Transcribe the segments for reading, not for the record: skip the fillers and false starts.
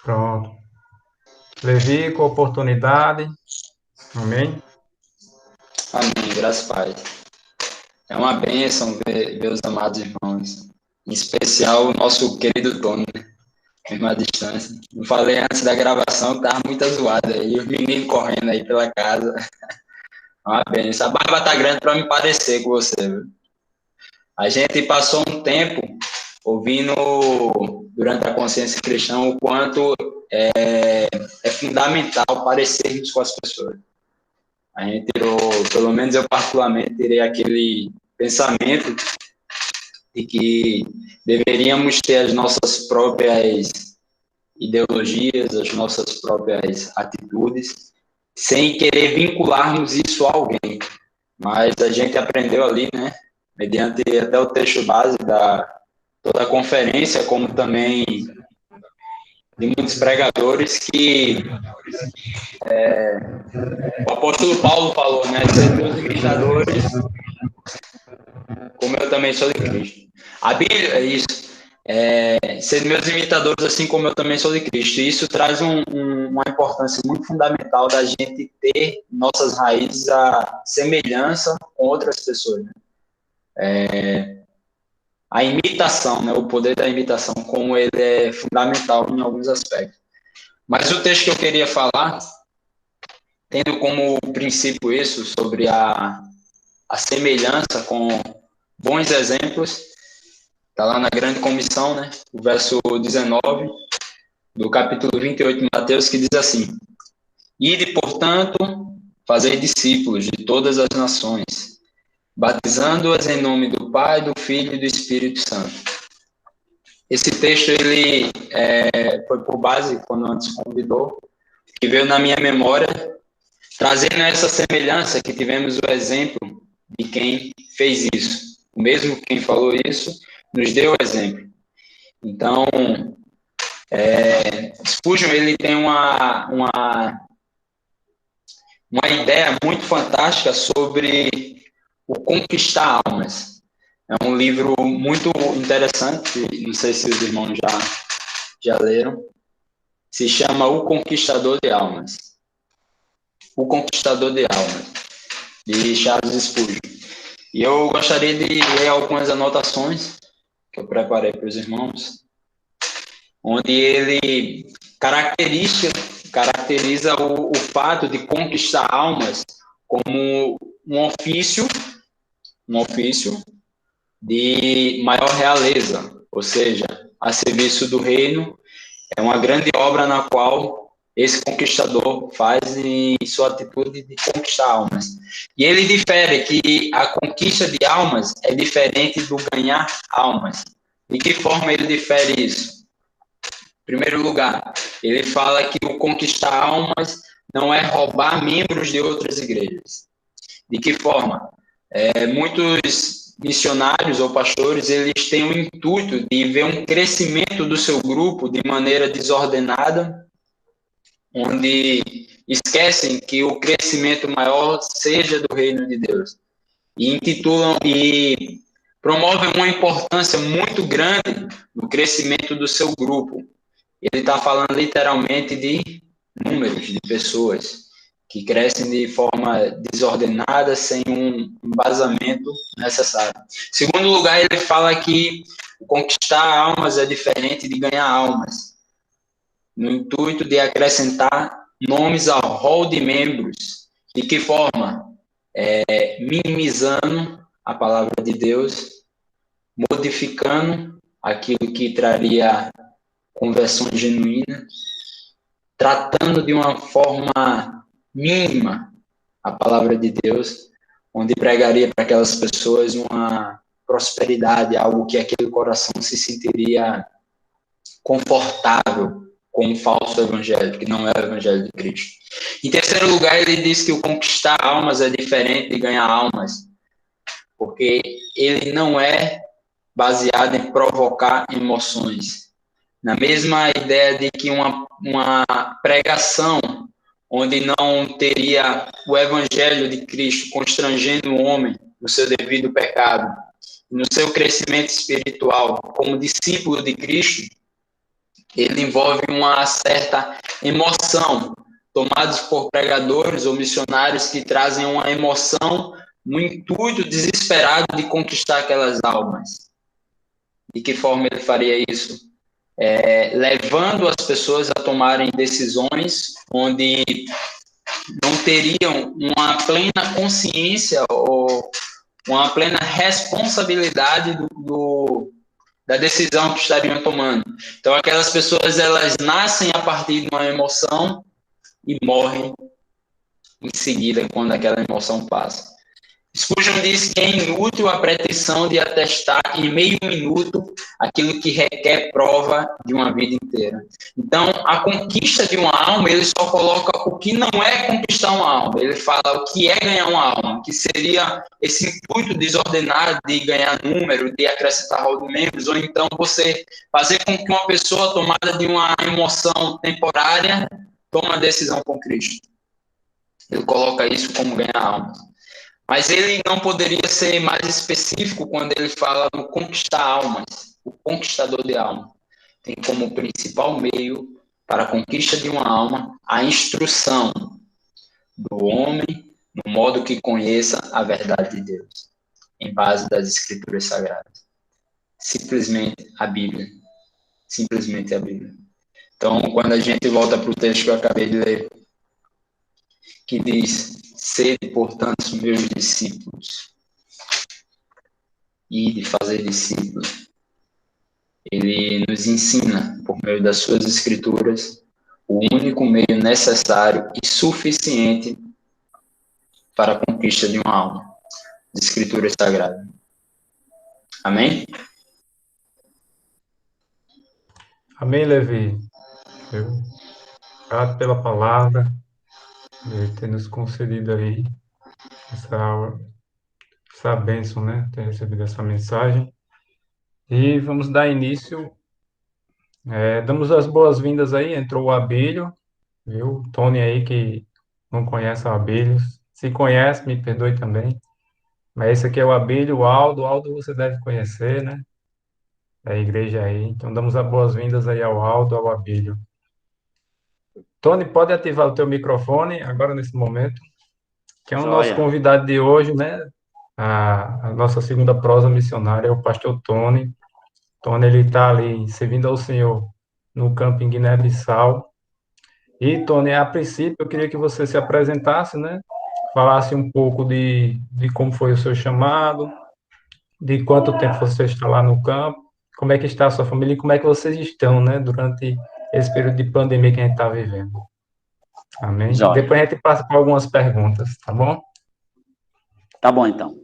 Pronto. Levi, com oportunidade. Amém? Amém, graças a Pai. É uma bênção ver os amados irmãos, em especial o nosso querido Tony, né? Mesmo à distância. Eu falei antes da gravação que tava muito zoada aí, os meninos correndo aí pela casa. É uma bênção. A barba tá grande para me parecer com você, viu? A gente passou um tempo ouvindo durante a consciência cristã o quanto é fundamental parecermos com as pessoas. A gente tirou, pelo menos eu particularmente, tirei aquele pensamento de que deveríamos ter as nossas próprias ideologias, as nossas próprias atitudes, sem querer vincularmos isso a alguém. Mas a gente aprendeu ali, né, mediante até o texto base da toda a conferência, como também de muitos pregadores, que o apóstolo Paulo falou, né, ser meus imitadores, como eu também sou de Cristo. A Bíblia é isso. Ser meus imitadores, assim como eu também sou de Cristo. E isso traz uma importância muito fundamental da gente ter nossas raízes a semelhança com outras pessoas. Né? A imitação, né? O poder da imitação, como ele é fundamental em alguns aspectos. Mas o texto que eu queria falar, tendo como princípio isso, sobre a semelhança com bons exemplos, está lá na grande comissão, né? O verso 19 do capítulo 28 de Mateus, que diz assim: Ide, portanto, fazer discípulos de todas as nações, batizando-as em nome do Pai, do Filho e do Espírito Santo. Esse texto ele foi por base, quando antes convidou, que veio na minha memória, trazendo essa semelhança que tivemos o exemplo de quem fez isso. O mesmo quem falou isso nos deu o exemplo. Então, Spurgeon ele tem uma ideia muito fantástica sobre o conquistar almas. É um livro muito interessante, não sei se os irmãos já leram. Se chama O Conquistador de Almas. O Conquistador de Almas, de Charles Spurgeon. E eu gostaria de ler algumas anotações que eu preparei para os irmãos, onde ele caracteriza o fato de conquistar almas como um ofício de maior realeza, ou seja, a serviço do reino, é uma grande obra na qual esse conquistador faz em sua atitude de conquistar almas. E ele difere que a conquista de almas é diferente do ganhar almas. De que forma ele difere isso? Em primeiro lugar, ele fala que o conquistar almas não é roubar membros de outras igrejas. De que forma? Muitos missionários ou pastores, eles têm o intuito de ver um crescimento do seu grupo de maneira desordenada, onde esquecem que o crescimento maior seja do reino de Deus. E intitulam e promovem uma importância muito grande no crescimento do seu grupo. Ele está falando literalmente de números de pessoas que crescem de forma desordenada, sem um embasamento necessário. Em segundo lugar, ele fala que conquistar almas é diferente de ganhar almas, no intuito de acrescentar nomes ao rol de membros. De que forma? Minimizando a palavra de Deus, modificando aquilo que traria conversão genuína, tratando de uma forma mínima a palavra de Deus, onde pregaria para aquelas pessoas uma prosperidade, algo que aquele coração se sentiria confortável com um falso evangelho, que não é o evangelho de Cristo. Em terceiro lugar, ele diz que o conquistar almas é diferente de ganhar almas, porque ele não é baseado em provocar emoções. Na mesma ideia de que uma pregação onde não teria o evangelho de Cristo constrangendo o homem no seu devido pecado, no seu crescimento espiritual como discípulo de Cristo, ele envolve uma certa emoção, tomados por pregadores ou missionários que trazem uma emoção no intuito desesperado de conquistar aquelas almas. De que forma ele faria isso? Levando as pessoas a tomarem decisões onde não teriam uma plena consciência ou uma plena responsabilidade da decisão que estariam tomando. Então, aquelas pessoas, elas nascem a partir de uma emoção e morrem em seguida, quando aquela emoção passa. Spurgeon diz que é inútil a pretensão de atestar em meio minuto aquilo que requer prova de uma vida inteira. Então, a conquista de uma alma, ele só coloca o que não é conquistar uma alma. Ele fala o que é ganhar uma alma, que seria esse intuito desordenado de ganhar número, de acrescentar rol de membros, ou então você fazer com que uma pessoa tomada de uma emoção temporária tome uma decisão com Cristo. Ele coloca isso como ganhar alma. Mas ele não poderia ser mais específico quando ele fala no conquistar almas, o conquistador de alma. Tem como principal meio para a conquista de uma alma a instrução do homem no modo que conheça a verdade de Deus, em base das Escrituras Sagradas. Simplesmente a Bíblia. Simplesmente a Bíblia. Então, quando a gente volta para o texto que eu acabei de ler, que diz: sede, portanto, meus discípulos, e de fazer discípulos. Ele nos ensina, por meio das suas escrituras, o único meio necessário e suficiente para a conquista de uma alma, de escritura sagrada. Amém? Amém, Levi. Obrigado pela palavra, de ter nos concedido aí essa bênção, né? Ter recebido essa mensagem. E vamos dar início. Damos as boas-vindas aí. Entrou o Abílio, viu? Tony aí, que não conhece o Abílio. Se conhece, me perdoe também. Mas esse aqui é o Abílio, o Aldo. O Aldo você deve conhecer, né? Da igreja aí. Então, damos as boas-vindas aí ao Aldo, ao Abílio. Tony, pode ativar o teu microfone agora, nesse momento, que é o nosso Joia. convidado de hoje, né? A nossa segunda prosa missionária é o pastor Tony. Tony, ele está ali servindo ao Senhor no campo em Guiné-Bissau. E, Tony, a princípio, eu queria que você se apresentasse, né? Falasse um pouco de como foi o seu chamado, de quanto tempo você está lá no campo, como é que está a sua família e como é que vocês estão, né? Durante esse período de pandemia que a gente está vivendo. Amém? Joia. Depois a gente passa por algumas perguntas, tá bom? Tá bom, então.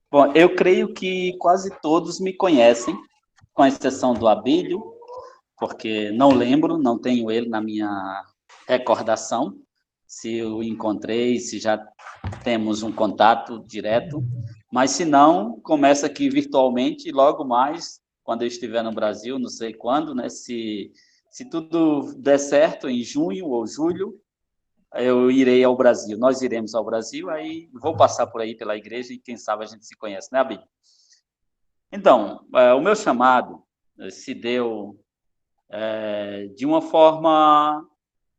Bom, eu creio que quase todos me conhecem, com exceção do Abílio, porque não lembro, não tenho ele na minha recordação, se eu encontrei, se já temos um contato direto, mas se não, começa aqui virtualmente e logo mais, quando eu estiver no Brasil, não sei quando, né, se tudo der certo, em junho ou julho, eu irei ao Brasil, nós iremos ao Brasil, aí vou passar por aí pela igreja e quem sabe a gente se conhece, né, Abílio? Então, o meu chamado se deu de uma forma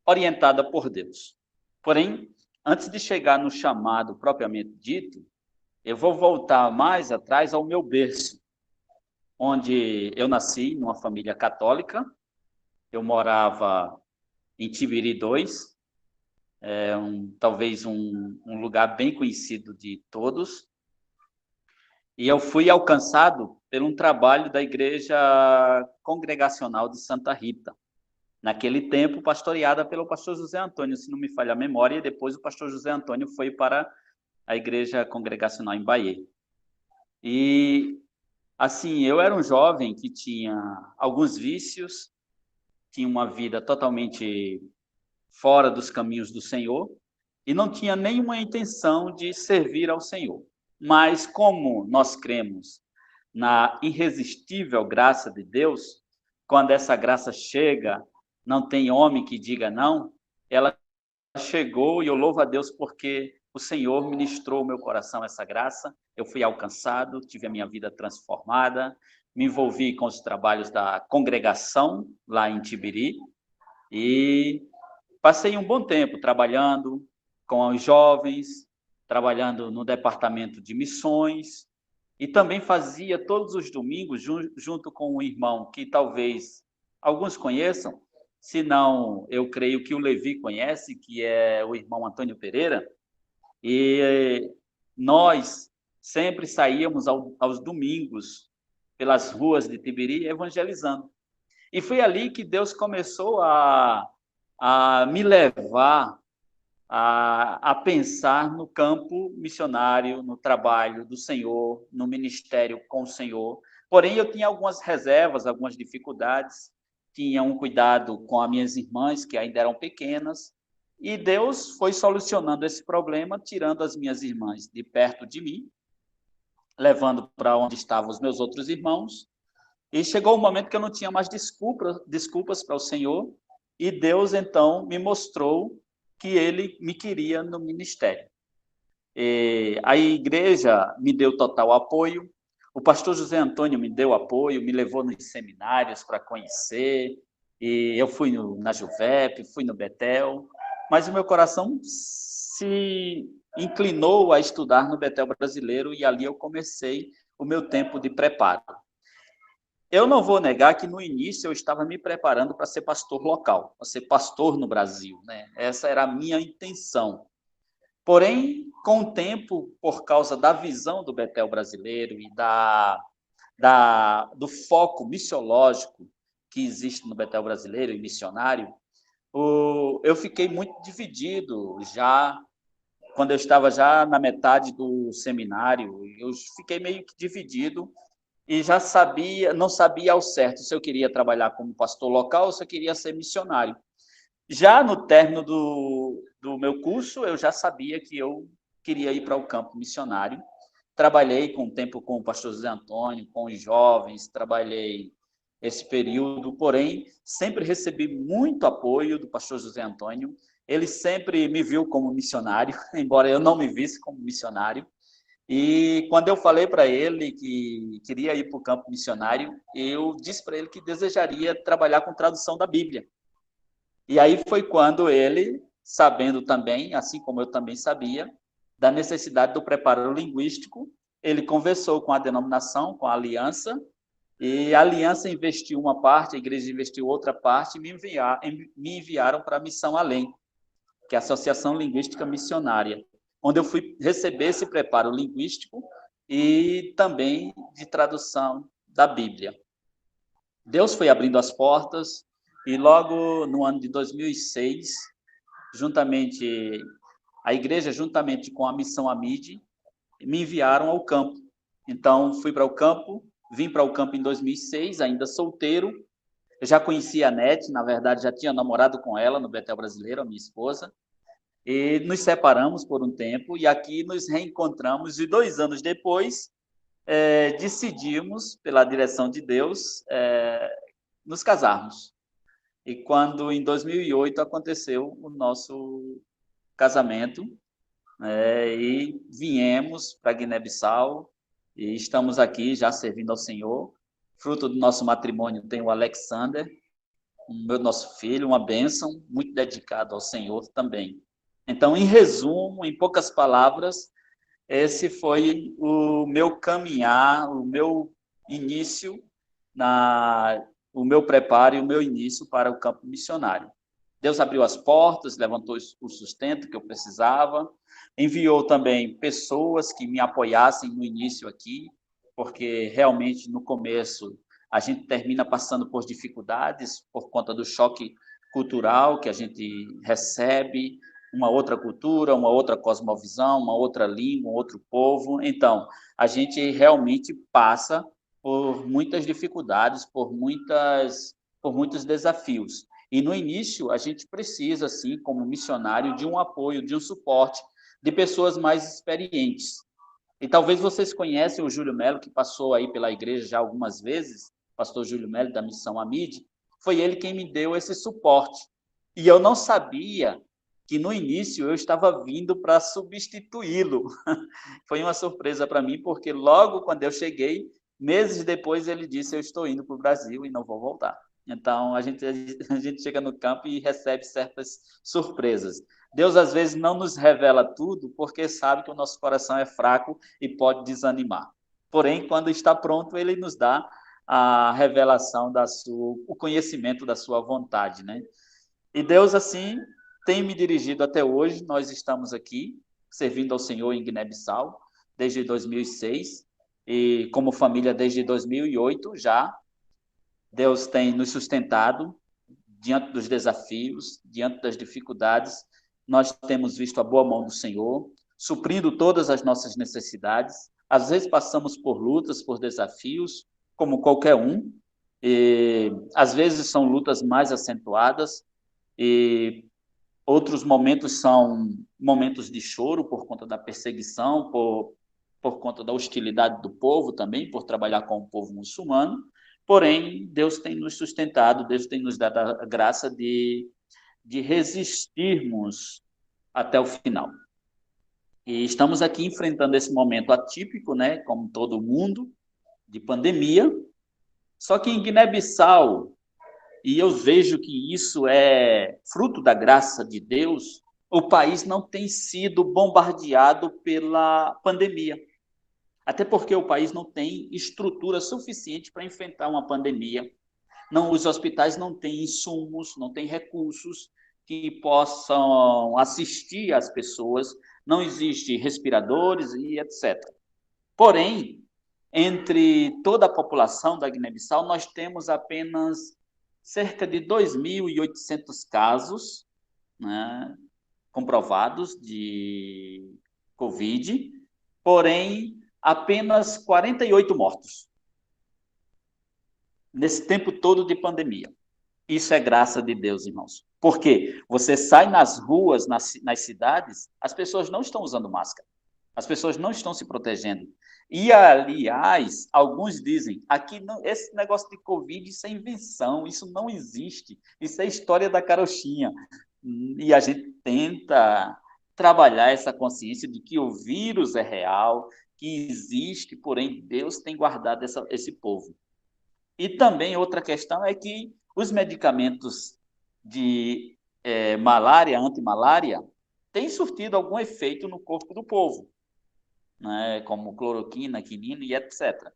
orientada por Deus. Porém, antes de chegar no chamado propriamente dito, eu vou voltar mais atrás ao meu berço, onde eu nasci numa família católica, eu morava em Tibiri 2, talvez um lugar bem conhecido de todos, e eu fui alcançado por um trabalho da Igreja Congregacional de Santa Rita, naquele tempo pastoreada pelo pastor José Antônio, se não me falha a memória, e depois o pastor José Antônio foi para a Igreja Congregacional em Bahia. E, assim, eu era um jovem que tinha alguns vícios, tinha uma vida totalmente fora dos caminhos do Senhor, e não tinha nenhuma intenção de servir ao Senhor. Mas como nós cremos na irresistível graça de Deus, quando essa graça chega, não tem homem que diga não, ela chegou e eu louvo a Deus porque o Senhor ministrou ao meu coração essa graça, eu fui alcançado, tive a minha vida transformada, me envolvi com os trabalhos da congregação lá em Tibiri e passei um bom tempo trabalhando com os jovens, trabalhando no departamento de missões, e também fazia todos os domingos, junto com um irmão que talvez alguns conheçam, se não, eu creio que o Levi conhece, que é o irmão Antônio Pereira, e nós sempre saíamos aos domingos pelas ruas de Tibiri evangelizando. E foi ali que Deus começou a me levar a pensar no campo missionário, no trabalho do Senhor, no ministério com o Senhor. Porém, eu tinha algumas reservas, algumas dificuldades, tinha um cuidado com as minhas irmãs, que ainda eram pequenas, e Deus foi solucionando esse problema, tirando as minhas irmãs de perto de mim, levando para onde estavam os meus outros irmãos, e chegou um momento que eu não tinha mais desculpas para o Senhor, e Deus, então, me mostrou que Ele me queria no ministério. E a igreja me deu total apoio, o pastor José Antônio me deu apoio, me levou nos seminários para conhecer, e eu fui na Juvep, fui no Betel, mas o meu coração se inclinou a estudar no Betel Brasileiro, e ali eu comecei o meu tempo de preparo. Eu não vou negar que no início eu estava me preparando para ser pastor local, para ser pastor no Brasil, né? Essa era a minha intenção. Porém, com o tempo, por causa da visão do Betel Brasileiro e do foco missiológico que existe no Betel Brasileiro e missionário, eu fiquei muito dividido já, quando eu estava já na metade do seminário, eu fiquei meio que dividido e já não sabia ao certo se eu queria trabalhar como pastor local ou se eu queria ser missionário. Já no término do meu curso, eu já sabia que eu queria ir para o campo missionário. Trabalhei com o tempo com o pastor José Antônio, com os jovens, trabalhei esse período, porém, sempre recebi muito apoio do pastor José Antônio. Ele sempre me viu como missionário, embora eu não me visse como missionário. E quando eu falei para ele que queria ir para o campo missionário, eu disse para ele que desejaria trabalhar com tradução da Bíblia. E aí foi quando ele, sabendo também, assim como eu também sabia, da necessidade do preparo linguístico, ele conversou com a denominação, com a aliança, e a aliança investiu uma parte, a igreja investiu outra parte, e me enviaram para a Missão Além, que é a Associação Linguística Missionária, onde eu fui receber esse preparo linguístico e também de tradução da Bíblia. Deus foi abrindo as portas e logo no ano de 2006, a igreja, juntamente com a Missão Amide, me enviaram ao campo. Então, fui para o campo, vim para o campo em 2006, ainda solteiro. Eu já conhecia a Nete, na verdade, já tinha namorado com ela no Betel Brasileiro, a minha esposa. E nos separamos por um tempo e aqui nos reencontramos e 2 anos depois decidimos, pela direção de Deus, nos casarmos. E quando, em 2008, aconteceu o nosso casamento, e viemos para Guiné-Bissau e estamos aqui já servindo ao Senhor. Fruto do nosso matrimônio tem o Alexander, nosso filho, uma bênção, muito dedicado ao Senhor também. Então, em resumo, em poucas palavras, esse foi o meu caminhar, o meu início, o meu preparo e o meu início para o campo missionário. Deus abriu as portas, levantou o sustento que eu precisava, enviou também pessoas que me apoiassem no início aqui, porque realmente no começo a gente termina passando por dificuldades por conta do choque cultural que a gente recebe, uma outra cultura, uma outra cosmovisão, uma outra língua, um outro povo. Então, a gente realmente passa por muitas dificuldades, por muitos desafios. E no início, a gente precisa, assim, como missionário, de um apoio, de um suporte, de pessoas mais experientes. E talvez vocês conhecem o Júlio Melo, que passou aí pela igreja já algumas vezes, pastor Júlio Melo, da Missão Amide, foi ele quem me deu esse suporte. E eu não sabia que no início eu estava vindo para substituí-lo. Foi uma surpresa para mim, porque logo quando eu cheguei, Meses depois ele disse, eu estou indo para o Brasil e não vou voltar. Então, a gente chega no campo e recebe certas surpresas. Deus, às vezes, não nos revela tudo porque sabe que o nosso coração é fraco e pode desanimar. Porém, quando está pronto, ele nos dá a revelação o conhecimento da sua vontade, né? E Deus, assim, tem me dirigido até hoje. Nós estamos aqui, servindo ao Senhor em Guiné-Bissau, desde 2006, e como família desde 2008 já. Deus tem nos sustentado diante dos desafios, diante das dificuldades. Nós temos visto a boa mão do Senhor, suprindo todas as nossas necessidades. Às vezes passamos por lutas, por desafios, como qualquer um, e às vezes são lutas mais acentuadas, e outros momentos são momentos de choro por conta da perseguição, por conta da hostilidade do povo também, por trabalhar com o povo muçulmano. Porém, Deus tem nos sustentado, Deus tem nos dado a graça de resistirmos até o final. E estamos aqui enfrentando esse momento atípico, né, como todo mundo, de pandemia. Só que em Guiné-Bissau, e eu vejo que isso é fruto da graça de Deus, o país não tem sido bombardeado pela pandemia. Até porque o país não tem estrutura suficiente para enfrentar uma pandemia. Não, os hospitais não têm insumos, não têm recursos que possam assistir as pessoas, não existem respiradores e etc. Porém, entre toda a população da Guiné-Bissau, nós temos apenas cerca de 2.800 casos, né, comprovados de Covid, porém, apenas 48 mortos nesse tempo todo de pandemia. Isso é graça de Deus, irmãos. Porque você sai nas ruas, nas cidades, as pessoas não estão usando máscara. As pessoas não estão se protegendo. E, aliás, alguns dizem, aqui não, esse negócio de Covid, isso é invenção, isso não existe, isso é história da carochinha. E a gente tenta trabalhar essa consciência de que o vírus é real, que existe, porém Deus tem guardado esse povo. E também outra questão é que os medicamentos de malária, antimalária, têm surtido algum efeito no corpo do povo, né, como cloroquina, quinina e etc.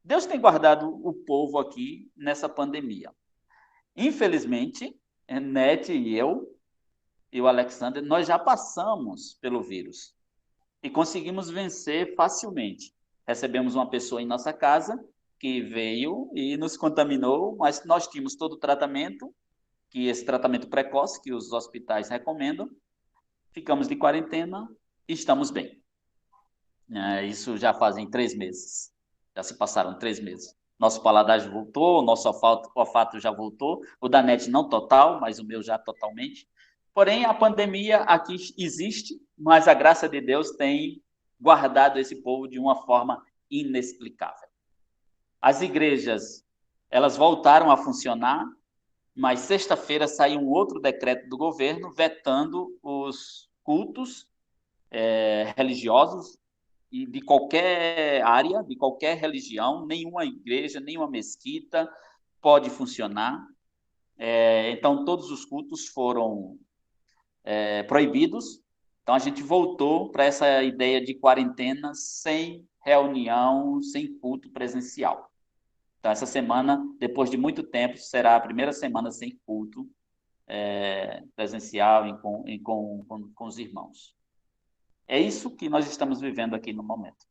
Deus tem guardado o povo aqui nessa pandemia. Infelizmente, Nete e eu, e o Alexander, nós já passamos pelo vírus e conseguimos vencer facilmente. Recebemos uma pessoa em nossa casa que veio e nos contaminou, mas nós tínhamos todo o tratamento, que esse tratamento precoce que os hospitais recomendam, ficamos de quarentena e estamos bem. Isso já fazem 3 meses, já se passaram 3 meses. Nosso paladar já voltou, nosso olfato já voltou, o da NET não total, mas o meu já totalmente. Porém, a pandemia aqui existe, mas a graça de Deus tem guardado esse povo de uma forma inexplicável. As igrejas, elas voltaram a funcionar, mas sexta-feira saiu um outro decreto do governo vetando os cultos religiosos e de qualquer área, de qualquer religião, nenhuma igreja, nenhuma mesquita pode funcionar. Então, todos os cultos foram proibidos. Então, a gente voltou para essa ideia de quarentena sem reunião, sem culto presencial. Então, essa semana, depois de muito tempo, será a primeira semana sem culto presencial com os irmãos. É isso que nós estamos vivendo aqui no momento.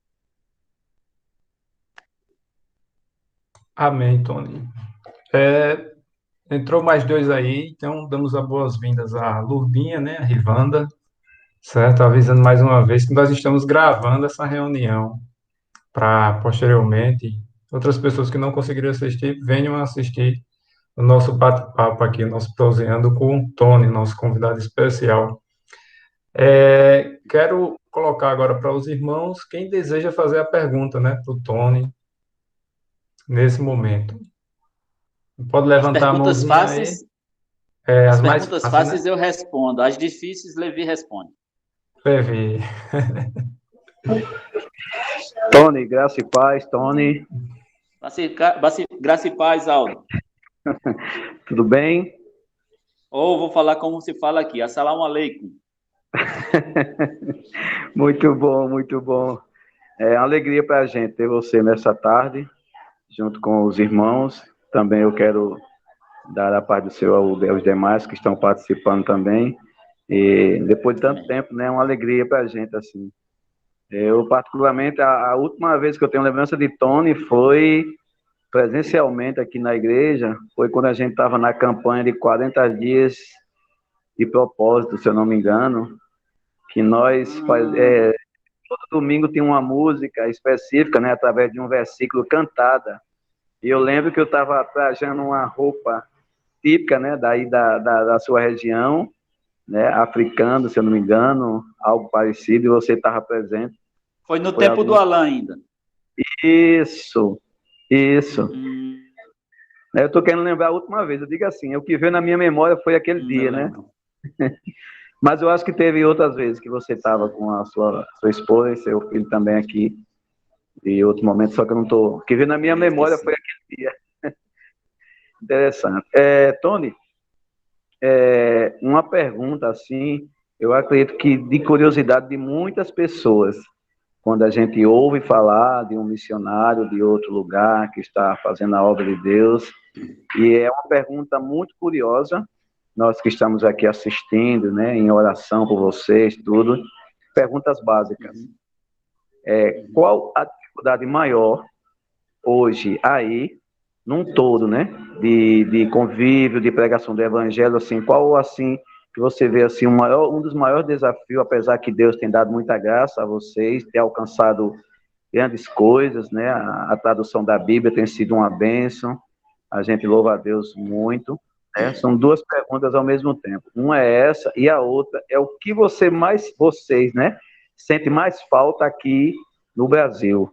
Amém, Tony. Entrou mais 2 aí, então damos as boas-vindas à Lurdinha, né, a Rivanda, certo? Avisando mais uma vez que nós estamos gravando essa reunião para posteriormente outras pessoas que não conseguiram assistir venham assistir o nosso bate-papo aqui, o nosso proseando com o Tony, nosso convidado especial. Quero colocar agora para os irmãos quem deseja fazer a pergunta, né, para o Tony nesse momento. Pode levantar a mãozinha aí. As mais perguntas fáceis, fáceis né? eu respondo, as difíceis Levi responde. Levi. Tony, graça e paz, Tony, Graça e paz, Aldo. tudo bem? Ou vou falar como se fala aqui. Assalamu alaikum. Muito bom, muito bom. É uma alegria para a gente ter você nessa tarde, junto com os irmãos. Também eu quero dar a paz do Senhor aos demais que estão participando também. E depois de tanto tempo, né, é uma alegria para a gente, assim. Eu, particularmente, a última vez que eu tenho lembrança de Tony foi presencialmente aqui na igreja, foi quando a gente estava na campanha de 40 dias de propósito, se eu não me engano, que todo domingo tinha uma música específica, né, através de um versículo cantada. E eu lembro que eu estava trajando uma roupa típica, né, daí da sua região, né, africano, se eu não me engano, algo parecido, e você estava presente. Foi no tempo do Alain ainda. Isso, isso. Eu estou querendo lembrar a última vez, eu digo assim, o que veio na minha memória foi aquele dia, né? Mas eu acho que teve outras vezes que você estava com a sua esposa e seu filho também aqui, e outro momento, só que eu não estou... O que veio na minha memória foi aquele dia. Interessante. Tony, uma pergunta assim, eu acredito que de curiosidade de muitas pessoas, quando a gente ouve falar de um missionário de outro lugar que está fazendo a obra de Deus, e é uma pergunta muito curiosa, nós que estamos aqui assistindo, né, em oração por vocês, tudo, perguntas básicas. Qual a dificuldade maior hoje aí, num todo, né, de convívio, de pregação do evangelho, assim, qual, assim, que você vê, assim, um dos maiores desafios, apesar que Deus tem dado muita graça a vocês, ter alcançado grandes coisas, né, a tradução da Bíblia tem sido uma bênção, a gente louva a Deus muito, né? São duas perguntas ao mesmo tempo. Uma é essa e a outra é o que vocês, né, sente mais falta aqui no Brasil,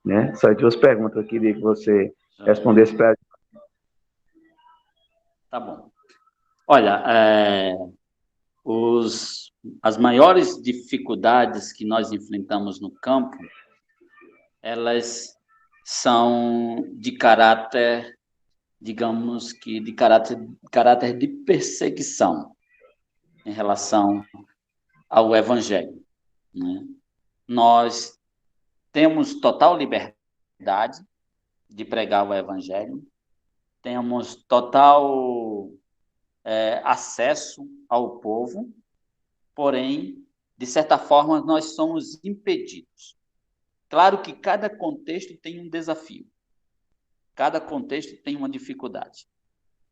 né? Essas duas perguntas eu queria que você respondesse para a gente. Tá bom. Olha, as maiores dificuldades que nós enfrentamos no campo, elas são de caráter, digamos que de caráter de perseguição em relação ao Evangelho, né? Nós temos total liberdade de pregar o Evangelho, temos total acesso ao povo, porém, de certa forma, nós somos impedidos. Claro que cada contexto tem um desafio, cada contexto tem uma dificuldade.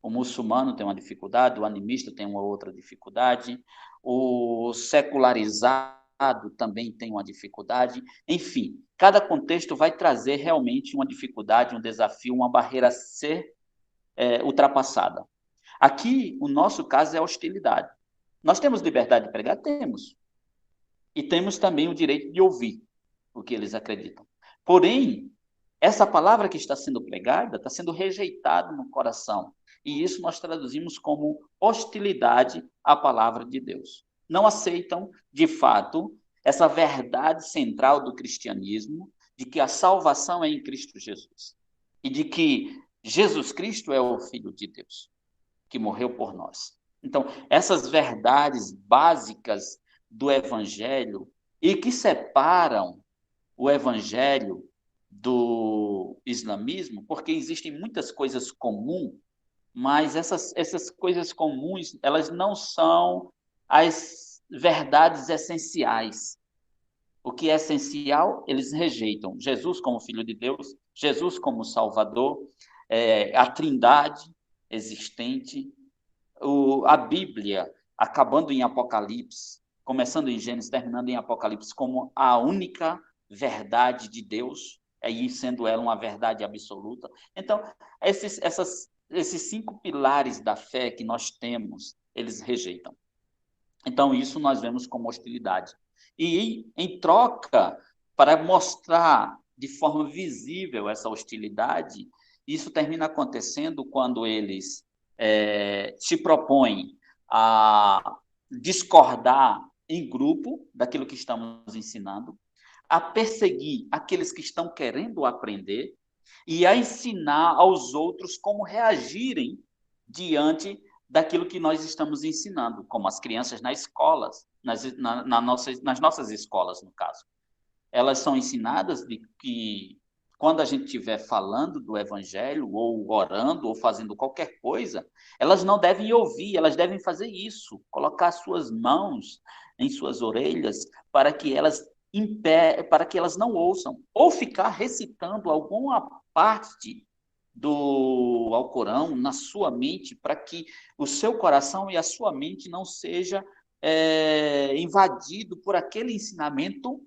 O muçulmano tem uma dificuldade, o animista tem uma outra dificuldade, o secularizado também tem uma dificuldade. Enfim, cada contexto vai trazer realmente uma dificuldade, um desafio, uma barreira a ser ultrapassada. Aqui, o nosso caso é a hostilidade. Nós temos liberdade de pregar? Temos. E temos também o direito de ouvir o que eles acreditam. Porém, essa palavra que está sendo pregada está sendo rejeitada no coração. E isso nós traduzimos como hostilidade à palavra de Deus. Não aceitam, de fato, essa verdade central do cristianismo, de que a salvação é em Cristo Jesus. E de que Jesus Cristo é o Filho de Deus, que morreu por nós. Então, essas verdades básicas do Evangelho e que separam o Evangelho do islamismo, porque existem muitas coisas comuns, mas essas coisas comuns, elas não são as verdades essenciais. O que é essencial, eles rejeitam. Jesus como Filho de Deus, Jesus como Salvador, a Trindade existente, a Bíblia, acabando em Apocalipse, começando em Gênesis, terminando em Apocalipse, como a única verdade de Deus, aí sendo ela uma verdade absoluta. Então, esses 5 pilares da fé que nós temos, eles rejeitam. Então, isso nós vemos como hostilidade. E, em troca, para mostrar de forma visível essa hostilidade, isso termina acontecendo quando eles se propõem a discordar em grupo daquilo que estamos ensinando, a perseguir aqueles que estão querendo aprender e a ensinar aos outros como reagirem diante daquilo que nós estamos ensinando, como as crianças nas escolas, nas nossas escolas, no caso. Elas são ensinadas de que quando a gente estiver falando do evangelho, ou orando, ou fazendo qualquer coisa, elas não devem ouvir, elas devem fazer isso, colocar suas mãos em suas orelhas para que elas não ouçam, ou ficar recitando alguma parte do Alcorão na sua mente, para que o seu coração e a sua mente não seja invadido por aquele ensinamento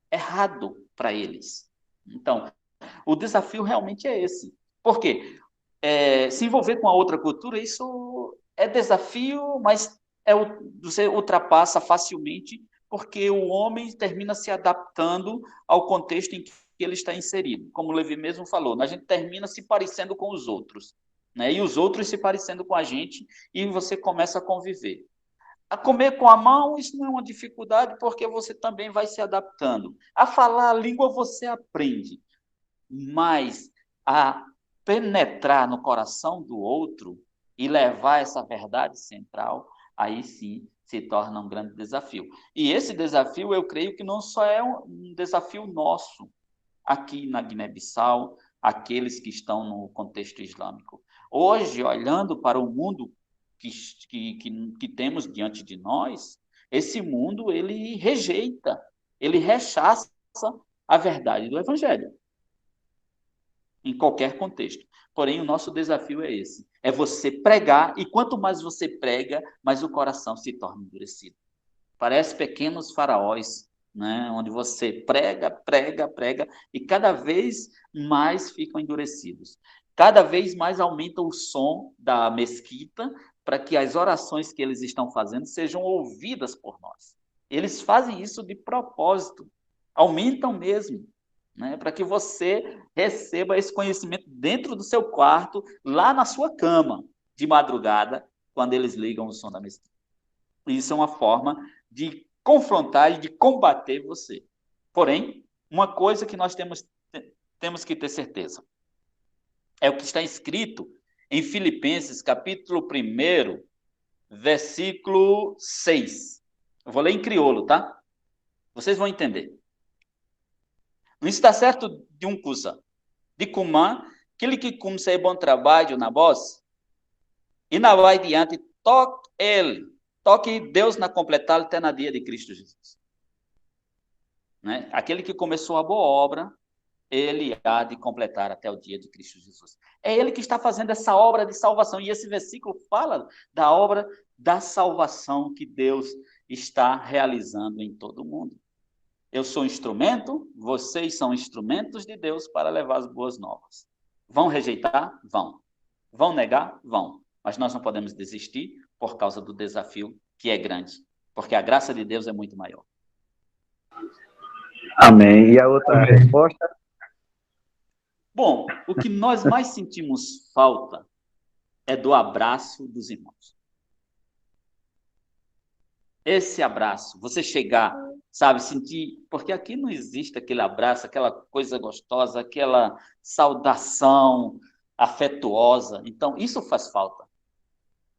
errado para eles. Então, o desafio realmente é esse. Por quê? Se envolver com a outra cultura, isso é desafio, mas você ultrapassa facilmente, porque o homem termina se adaptando ao contexto em que ele está inserido. Como o Levi mesmo falou, a gente termina se parecendo com os outros, né? E os outros se parecendo com a gente, e você começa a conviver. A comer com a mão, isso não é uma dificuldade, porque você também vai se adaptando. A falar a língua, você aprende. Mas a penetrar no coração do outro e levar essa verdade central, aí sim se torna um grande desafio. E esse desafio, eu creio que não só é um desafio nosso aqui na Guiné-Bissau, aqueles que estão no contexto islâmico. Hoje, olhando para o mundo que temos diante de nós, esse mundo ele rejeita, ele rechaça a verdade do Evangelho, em qualquer contexto. Porém, o nosso desafio é esse: é você pregar, e quanto mais você prega, mais o coração se torna endurecido. Parece pequenos faraós, né? Onde você prega, prega, prega, e cada vez mais ficam endurecidos. Cada vez mais aumenta o som da mesquita para que as orações que eles estão fazendo sejam ouvidas por nós. Eles fazem isso de propósito, aumentam mesmo, né? Para que você receba esse conhecimento dentro do seu quarto, lá na sua cama, de madrugada, quando eles ligam o som da mesquita. Isso é uma forma de confrontar e de combater você. Porém, uma coisa que nós temos que ter certeza é o que está escrito em Filipenses, capítulo 1, versículo 6. Eu vou ler em crioulo, tá? Vocês vão entender. Não está certo de um coisa. De como aquele que comecei bom trabalho na voz, e na vai diante, toque Deus na completar até na dia de Cristo Jesus. Né? Aquele que começou a boa obra, ele há de completar até o dia de Cristo Jesus. É ele que está fazendo essa obra de salvação. E esse versículo fala da obra da salvação que Deus está realizando em todo o mundo. Eu sou instrumento, vocês são instrumentos de Deus para levar as boas novas. Vão rejeitar? Vão. Vão negar? Vão. Mas nós não podemos desistir por causa do desafio que é grande. Porque a graça de Deus é muito maior. Amém. E a outra resposta? Bom, o que nós mais sentimos falta é do abraço dos irmãos. Esse abraço, você chegar, sabe, sentir, porque aqui não existe aquele abraço, aquela coisa gostosa, aquela saudação afetuosa. Então, isso faz falta.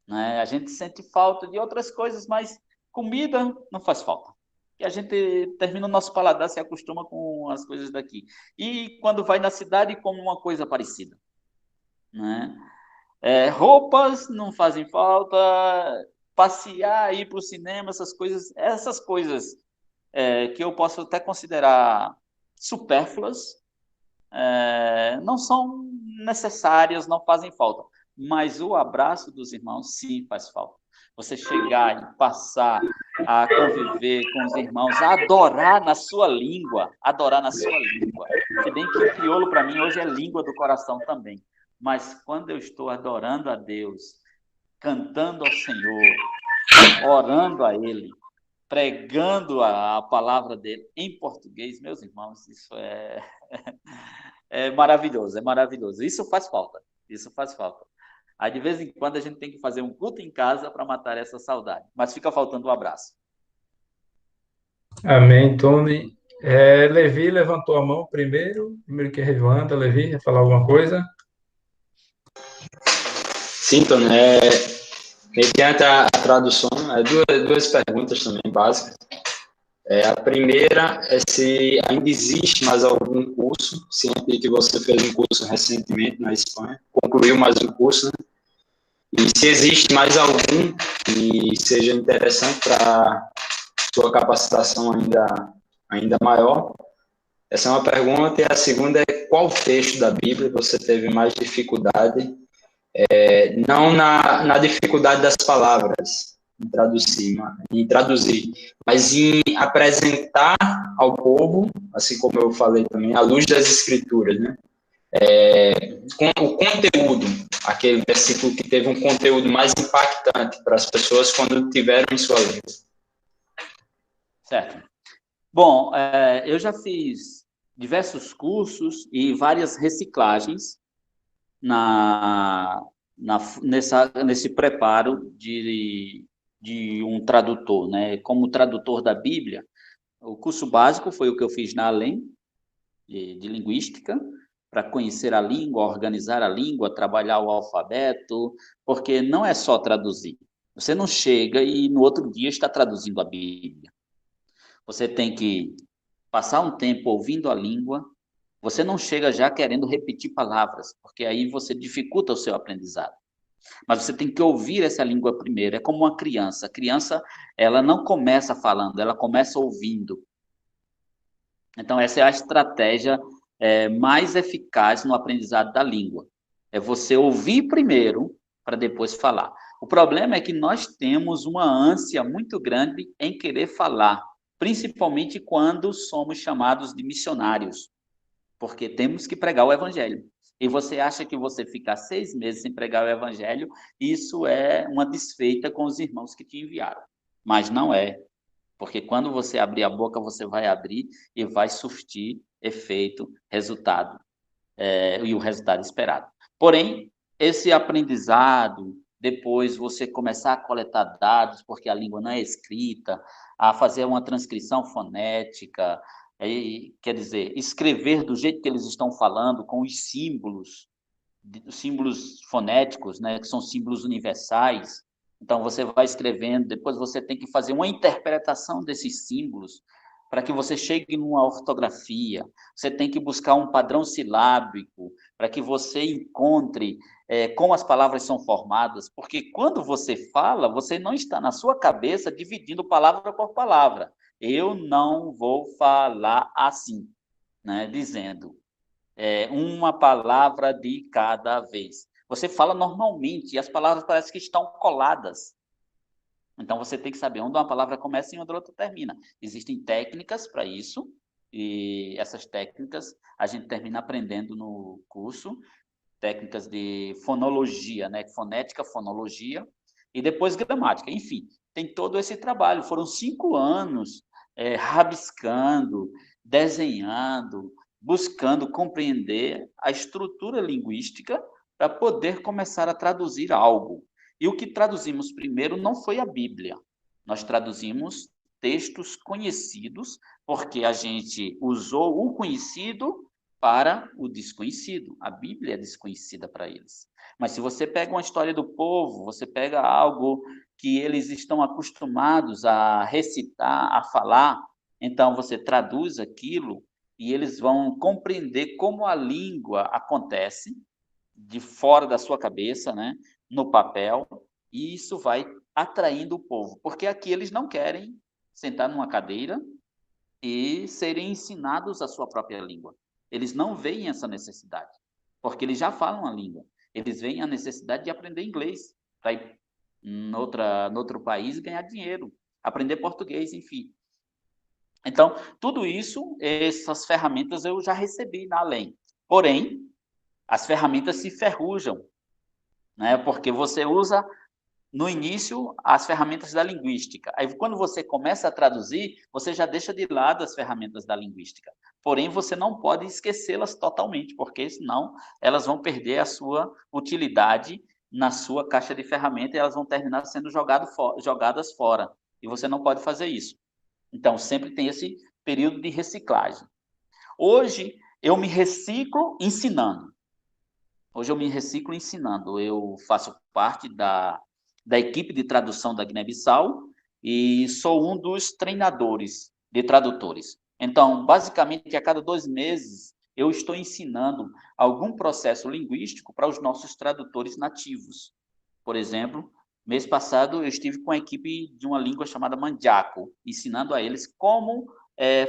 Né? A gente sente falta de outras coisas, mas comida não faz falta. E a gente termina o nosso paladar, se acostuma com as coisas daqui. E quando vai na cidade, come uma coisa parecida. Né? Roupas não fazem falta, passear, ir para o cinema, essas coisas que eu posso até considerar supérfluas, não são necessárias, não fazem falta. Mas o abraço dos irmãos, sim, faz falta. Você chegar e passar a conviver com os irmãos, a adorar na sua língua, Se bem que o crioulo, para mim, hoje é língua do coração também. Mas quando eu estou adorando a Deus, cantando ao Senhor, orando a Ele, pregando a palavra dele em português, meus irmãos, isso é maravilhoso, é maravilhoso. Isso faz falta. Aí, de vez em quando, a gente tem que fazer um culto em casa para matar essa saudade. Mas fica faltando um abraço. Amém, Tony. Levi levantou a mão primeiro que levanta, Levi, quer falar alguma coisa? Sim, Tony, mediante a tradução, duas perguntas também básicas. A primeira é se ainda existe mais algum curso, ciente que você fez um curso recentemente na Espanha, concluiu mais um curso, né? E se existe mais algum que seja interessante para sua capacitação ainda maior. Essa é uma pergunta. E a segunda é qual texto da Bíblia você teve mais dificuldade, não na dificuldade das palavras, em traduzir, mas em apresentar ao povo, assim como eu falei também, à luz das Escrituras, né? Com o conteúdo, aquele versículo que teve um conteúdo mais impactante para as pessoas quando tiveram em sua língua. Certo. Bom, eu já fiz diversos cursos e várias reciclagens nesse preparo de um tradutor, né? Como tradutor da Bíblia, o curso básico foi o que eu fiz na Alem, de linguística, para conhecer a língua, organizar a língua, trabalhar o alfabeto, porque não é só traduzir. Você não chega e no outro dia está traduzindo a Bíblia. Você tem que passar um tempo ouvindo a língua. Você não chega já querendo repetir palavras, porque aí você dificulta o seu aprendizado. Mas você tem que ouvir essa língua primeiro. É como uma criança. A criança, ela não começa falando, ela começa ouvindo. Então, essa é a estratégia mais eficaz no aprendizado da língua. É você ouvir primeiro para depois falar. O problema é que nós temos uma ânsia muito grande em querer falar, principalmente quando somos chamados de missionários, porque temos que pregar o evangelho. E você acha que você ficar 6 meses sem pregar o evangelho, isso é uma desfeita com os irmãos que te enviaram. Mas não é. Porque quando você abrir a boca, você vai abrir e vai surtir efeito, resultado, e o resultado esperado. Porém, esse aprendizado, depois você começar a coletar dados, porque a língua não é escrita, a fazer uma transcrição fonética, quer dizer, escrever do jeito que eles estão falando, com os símbolos fonéticos, né, que são símbolos universais. Então, você vai escrevendo, depois você tem que fazer uma interpretação desses símbolos para que você chegue numa ortografia. Você tem que buscar um padrão silábico para que você encontre como as palavras são formadas, porque quando você fala, você não está na sua cabeça dividindo palavra por palavra. Eu não vou falar assim, né, dizendo uma palavra de cada vez. Você fala normalmente e as palavras parecem que estão coladas. Então, você tem que saber onde uma palavra começa e onde a outra termina. Existem técnicas para isso, e essas técnicas a gente termina aprendendo no curso, técnicas de fonologia, né? Fonética, fonologia, e depois gramática. Enfim, tem todo esse trabalho. Foram 5 anos rabiscando, desenhando, buscando compreender a estrutura linguística para poder começar a traduzir algo. E o que traduzimos primeiro não foi a Bíblia. Nós traduzimos textos conhecidos, porque a gente usou o conhecido para o desconhecido. A Bíblia é desconhecida para eles. Mas se você pega uma história do povo, você pega algo que eles estão acostumados a recitar, a falar, então você traduz aquilo e eles vão compreender como a língua acontece de fora da sua cabeça, né, no papel, e isso vai atraindo o povo, porque aqui eles não querem sentar numa cadeira e serem ensinados a sua própria língua. Eles não veem essa necessidade, porque eles já falam a língua. Eles veem a necessidade de aprender inglês, para ir em outro país e ganhar dinheiro, aprender português, enfim. Então, tudo isso, essas ferramentas eu já recebi na Alem. Porém, as ferramentas se ferrujam, né? Porque você usa, no início, as ferramentas da linguística. Aí, quando você começa a traduzir, você já deixa de lado as ferramentas da linguística. Porém, você não pode esquecê-las totalmente, porque senão elas vão perder a sua utilidade na sua caixa de ferramentas e elas vão terminar sendo jogadas fora. E você não pode fazer isso. Então, sempre tem esse período de reciclagem. Hoje, eu me reciclo ensinando. Eu faço parte da equipe de tradução da Guiné-Bissau e sou um dos treinadores de tradutores. Então, basicamente, a cada 2 meses, eu estou ensinando algum processo linguístico para os nossos tradutores nativos. Por exemplo, mês passado, eu estive com a equipe de uma língua chamada Manjaco, ensinando a eles como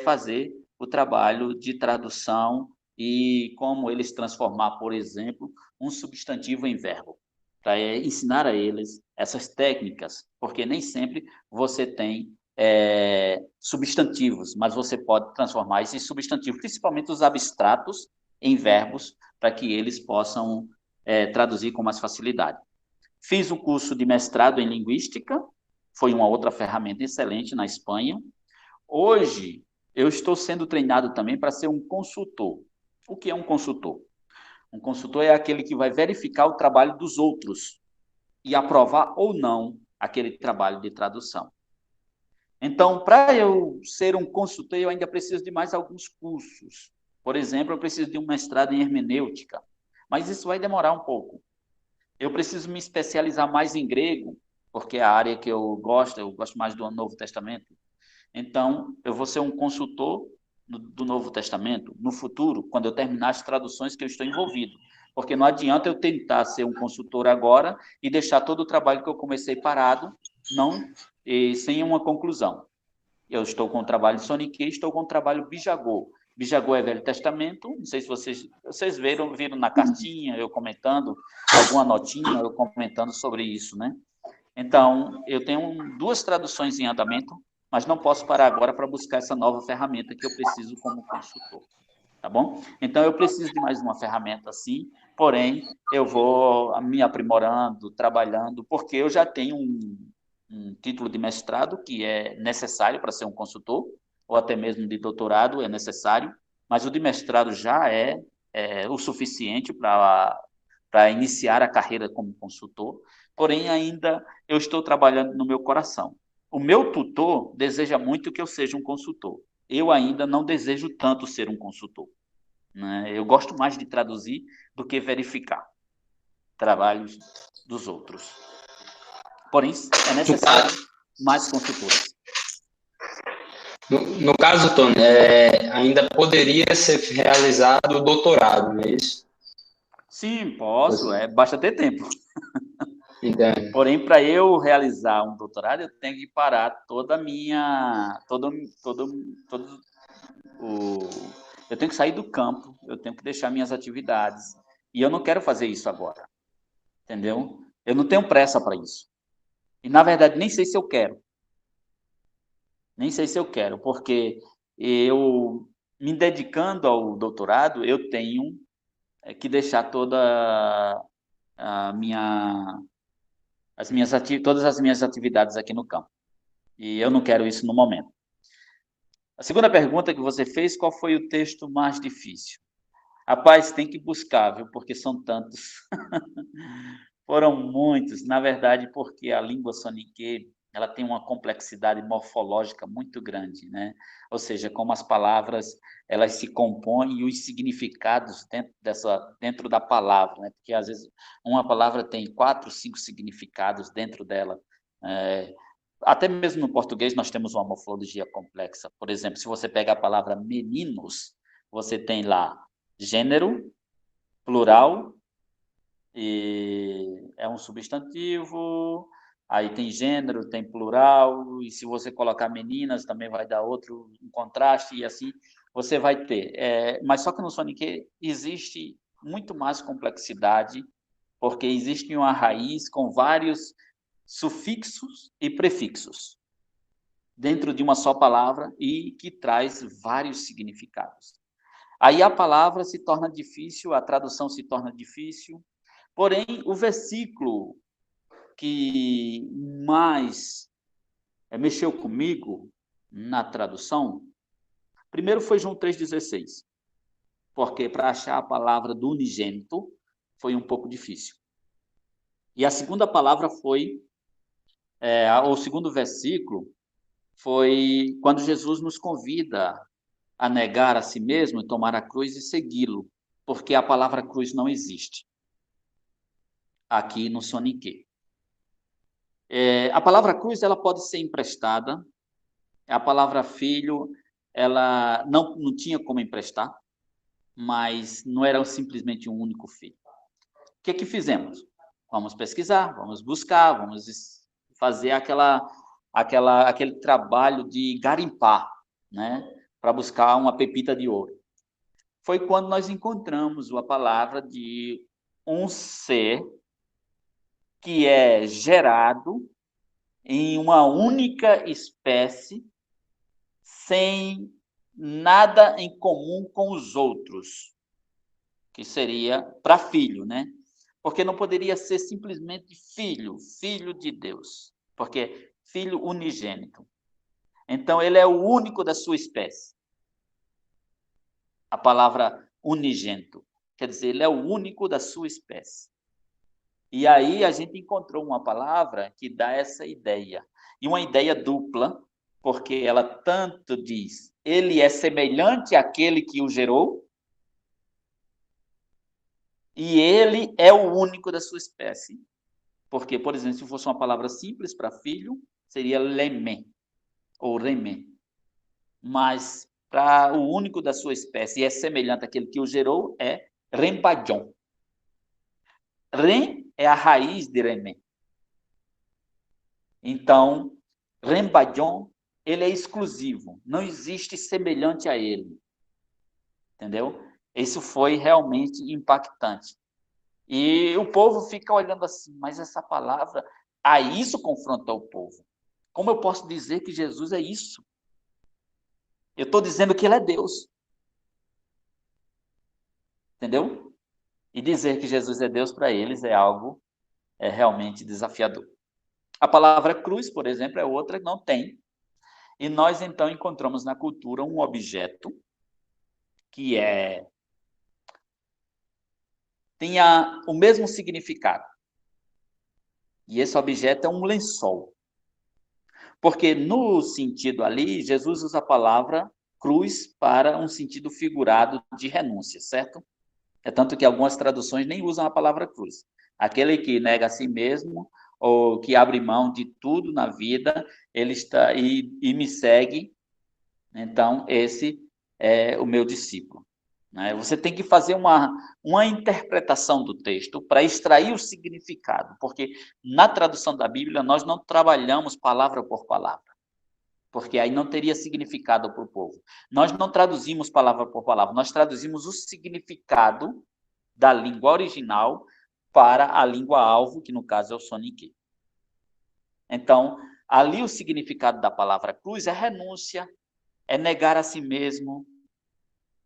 fazer o trabalho de tradução e como eles transformar, por exemplo, um substantivo em verbo, para ensinar a eles essas técnicas, porque nem sempre você tem substantivos, mas você pode transformar esses substantivos, principalmente os abstratos, em verbos, para que eles possam traduzir com mais facilidade. Fiz o curso de mestrado em linguística, foi uma outra ferramenta excelente na Espanha. Hoje, eu estou sendo treinado também para ser um consultor. O que é um consultor? Um consultor é aquele que vai verificar o trabalho dos outros e aprovar ou não aquele trabalho de tradução. Então, para eu ser um consultor, eu ainda preciso de mais alguns cursos. Por exemplo, eu preciso de um mestrado em hermenêutica, mas isso vai demorar um pouco. Eu preciso me especializar mais em grego, porque é a área que eu gosto mais do Novo Testamento. Então, eu vou ser um consultor do Novo Testamento no futuro, quando eu terminar as traduções que eu estou envolvido. Porque não adianta eu tentar ser um consultor agora e deixar todo o trabalho que eu comecei parado, sem uma conclusão. Eu estou com o trabalho de Soniquê, estou com o trabalho Bijagô. Bijagô é Velho Testamento, não sei se vocês viram na cartinha, eu comentando, alguma notinha, eu comentando sobre isso, né? Então, eu tenho 2 traduções em andamento, mas não posso parar agora para buscar essa nova ferramenta que eu preciso como consultor, tá bom? Então, eu preciso de mais uma ferramenta assim, porém, eu vou me aprimorando, trabalhando, porque eu já tenho um título de mestrado que é necessário para ser um consultor, ou até mesmo de doutorado é necessário, mas o de mestrado já é o suficiente para iniciar a carreira como consultor, porém ainda eu estou trabalhando no meu coração. O meu tutor deseja muito que eu seja um consultor. Eu ainda não desejo tanto ser um consultor, né? Eu gosto mais de traduzir do que verificar trabalhos dos outros. Porém, é necessário mais consultores. No caso, Tony, ainda poderia ser realizado o doutorado, não é isso? Sim, posso, basta ter tempo. Então, Porém, para eu realizar um doutorado, eu tenho que parar toda a minha, eu tenho que sair do campo, eu tenho que deixar minhas atividades. E eu não quero fazer isso agora, entendeu? Eu não tenho pressa para isso. E, na verdade, nem sei se eu quero. Nem sei se eu quero, porque eu, me dedicando ao doutorado, eu tenho que deixar toda a minha, todas as minhas atividades aqui no campo. E eu não quero isso no momento. A segunda pergunta que você fez, qual foi o texto mais difícil? Rapaz, tem que buscar, viu? Porque são tantos. Foram muitos, na verdade, porque a língua soniquê, ela tem uma complexidade morfológica muito grande, né? Ou seja, como as palavras, elas se compõem e os significados dentro da palavra, né? Porque às vezes uma palavra tem 4, 5 significados dentro dela. Até mesmo no português nós temos uma morfologia complexa. Por exemplo, se você pega a palavra meninos, você tem lá gênero, plural, e é um substantivo, aí tem gênero, tem plural, e se você colocar meninas, também vai dar outro um contraste, e assim você vai ter. Mas só que no Sonic existe muito mais complexidade, porque existe uma raiz com vários sufixos e prefixos dentro de uma só palavra e que traz vários significados. Aí a palavra se torna difícil, a tradução se torna difícil, porém, o versículo que mais mexeu comigo na tradução, primeiro foi João 3,16, porque para achar a palavra do unigênito foi um pouco difícil. E a segunda palavra foi, o segundo versículo foi quando Jesus nos convida a negar a si mesmo, tomar a cruz e segui-lo, porque a palavra cruz não existe aqui no Soniquê. A palavra cruz ela pode ser emprestada, a palavra filho ela não tinha como emprestar, mas não era simplesmente um único filho. O que fizemos? Vamos pesquisar, vamos buscar, vamos fazer aquele trabalho de garimpar, né, para buscar uma pepita de ouro. Foi quando nós encontramos a palavra de um ser que é gerado em uma única espécie, sem nada em comum com os outros, que seria para filho, né? Porque não poderia ser simplesmente filho, filho de Deus, porque filho unigênito. Então, ele é o único da sua espécie. A palavra unigênito quer dizer, ele é o único da sua espécie. E aí a gente encontrou uma palavra que dá essa ideia. E uma ideia dupla, porque ela tanto diz, ele é semelhante àquele que o gerou, e ele é o único da sua espécie. Porque, por exemplo, se fosse uma palavra simples para filho, seria lemé, ou remé. Mas para o único da sua espécie, e é semelhante àquele que o gerou, é rembadjon. Rem é a raiz de remé. Então, rembadjon, ele é exclusivo, não existe semelhante a ele. Entendeu? Isso foi realmente impactante. E o povo fica olhando assim, mas essa palavra, isso confrontou o povo. Como eu posso dizer que Jesus é isso? Eu estou dizendo que ele é Deus. Entendeu? E dizer que Jesus é Deus para eles é algo realmente desafiador. A palavra cruz, por exemplo, é outra que não tem. E nós, então, encontramos na cultura um objeto que tinha o mesmo significado. E esse objeto é um lençol. Porque no sentido ali, Jesus usa a palavra cruz para um sentido figurado de renúncia, certo? É tanto que algumas traduções nem usam a palavra cruz. Aquele que nega a si mesmo ou que abre mão de tudo na vida, ele está e me segue. Então, esse é o meu discípulo. Você tem que fazer uma interpretação do texto para extrair o significado, porque na tradução da Bíblia nós não trabalhamos palavra por palavra, porque aí não teria significado para o povo. Nós não traduzimos palavra por palavra, nós traduzimos o significado da língua original para a língua alvo, que no caso é o soniquê. Então, ali o significado da palavra cruz é renúncia, é negar a si mesmo,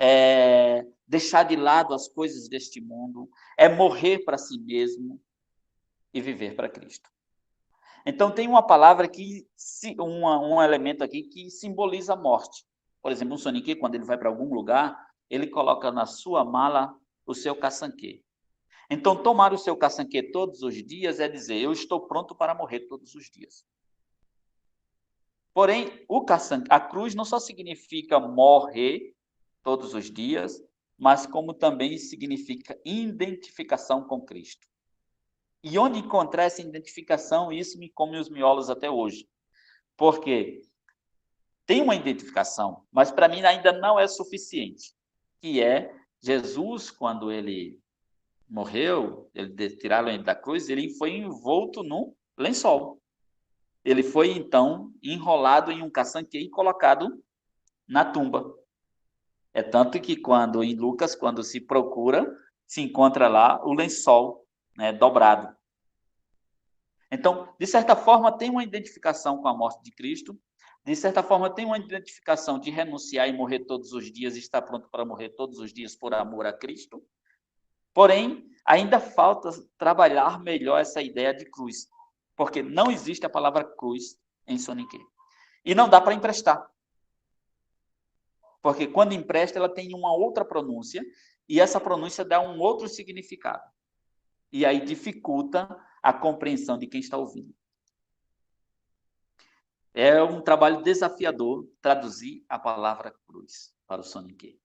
é deixar de lado as coisas deste mundo, é morrer para si mesmo e viver para Cristo. Então, tem uma palavra um elemento aqui que simboliza a morte. Por exemplo, um soniquê, quando ele vai para algum lugar, ele coloca na sua mala o seu caçanquê. Então, tomar o seu caçanquê todos os dias é dizer, eu estou pronto para morrer todos os dias. Porém, a cruz não só significa morrer todos os dias, mas como também significa identificação com Cristo. E onde encontrar essa identificação, isso me come os miolos até hoje. Porque tem uma identificação, mas para mim ainda não é suficiente, que é Jesus, quando ele morreu, ele tiraram ele da cruz, ele foi envolto num lençol. Ele foi, então, enrolado em um caçanquê e colocado na tumba. É tanto que em Lucas, quando se procura, se encontra lá o lençol, né, dobrado. Então, de certa forma, tem uma identificação com a morte de Cristo, de certa forma, tem uma identificação de renunciar e morrer todos os dias, e estar pronto para morrer todos os dias por amor a Cristo. Porém, ainda falta trabalhar melhor essa ideia de cruz, porque não existe a palavra cruz em soniquê. E não dá para emprestar. Porque quando empresta, ela tem uma outra pronúncia, e essa pronúncia dá um outro significado. E aí dificulta a compreensão de quem está ouvindo. É um trabalho desafiador traduzir a palavra cruz para o Soninke.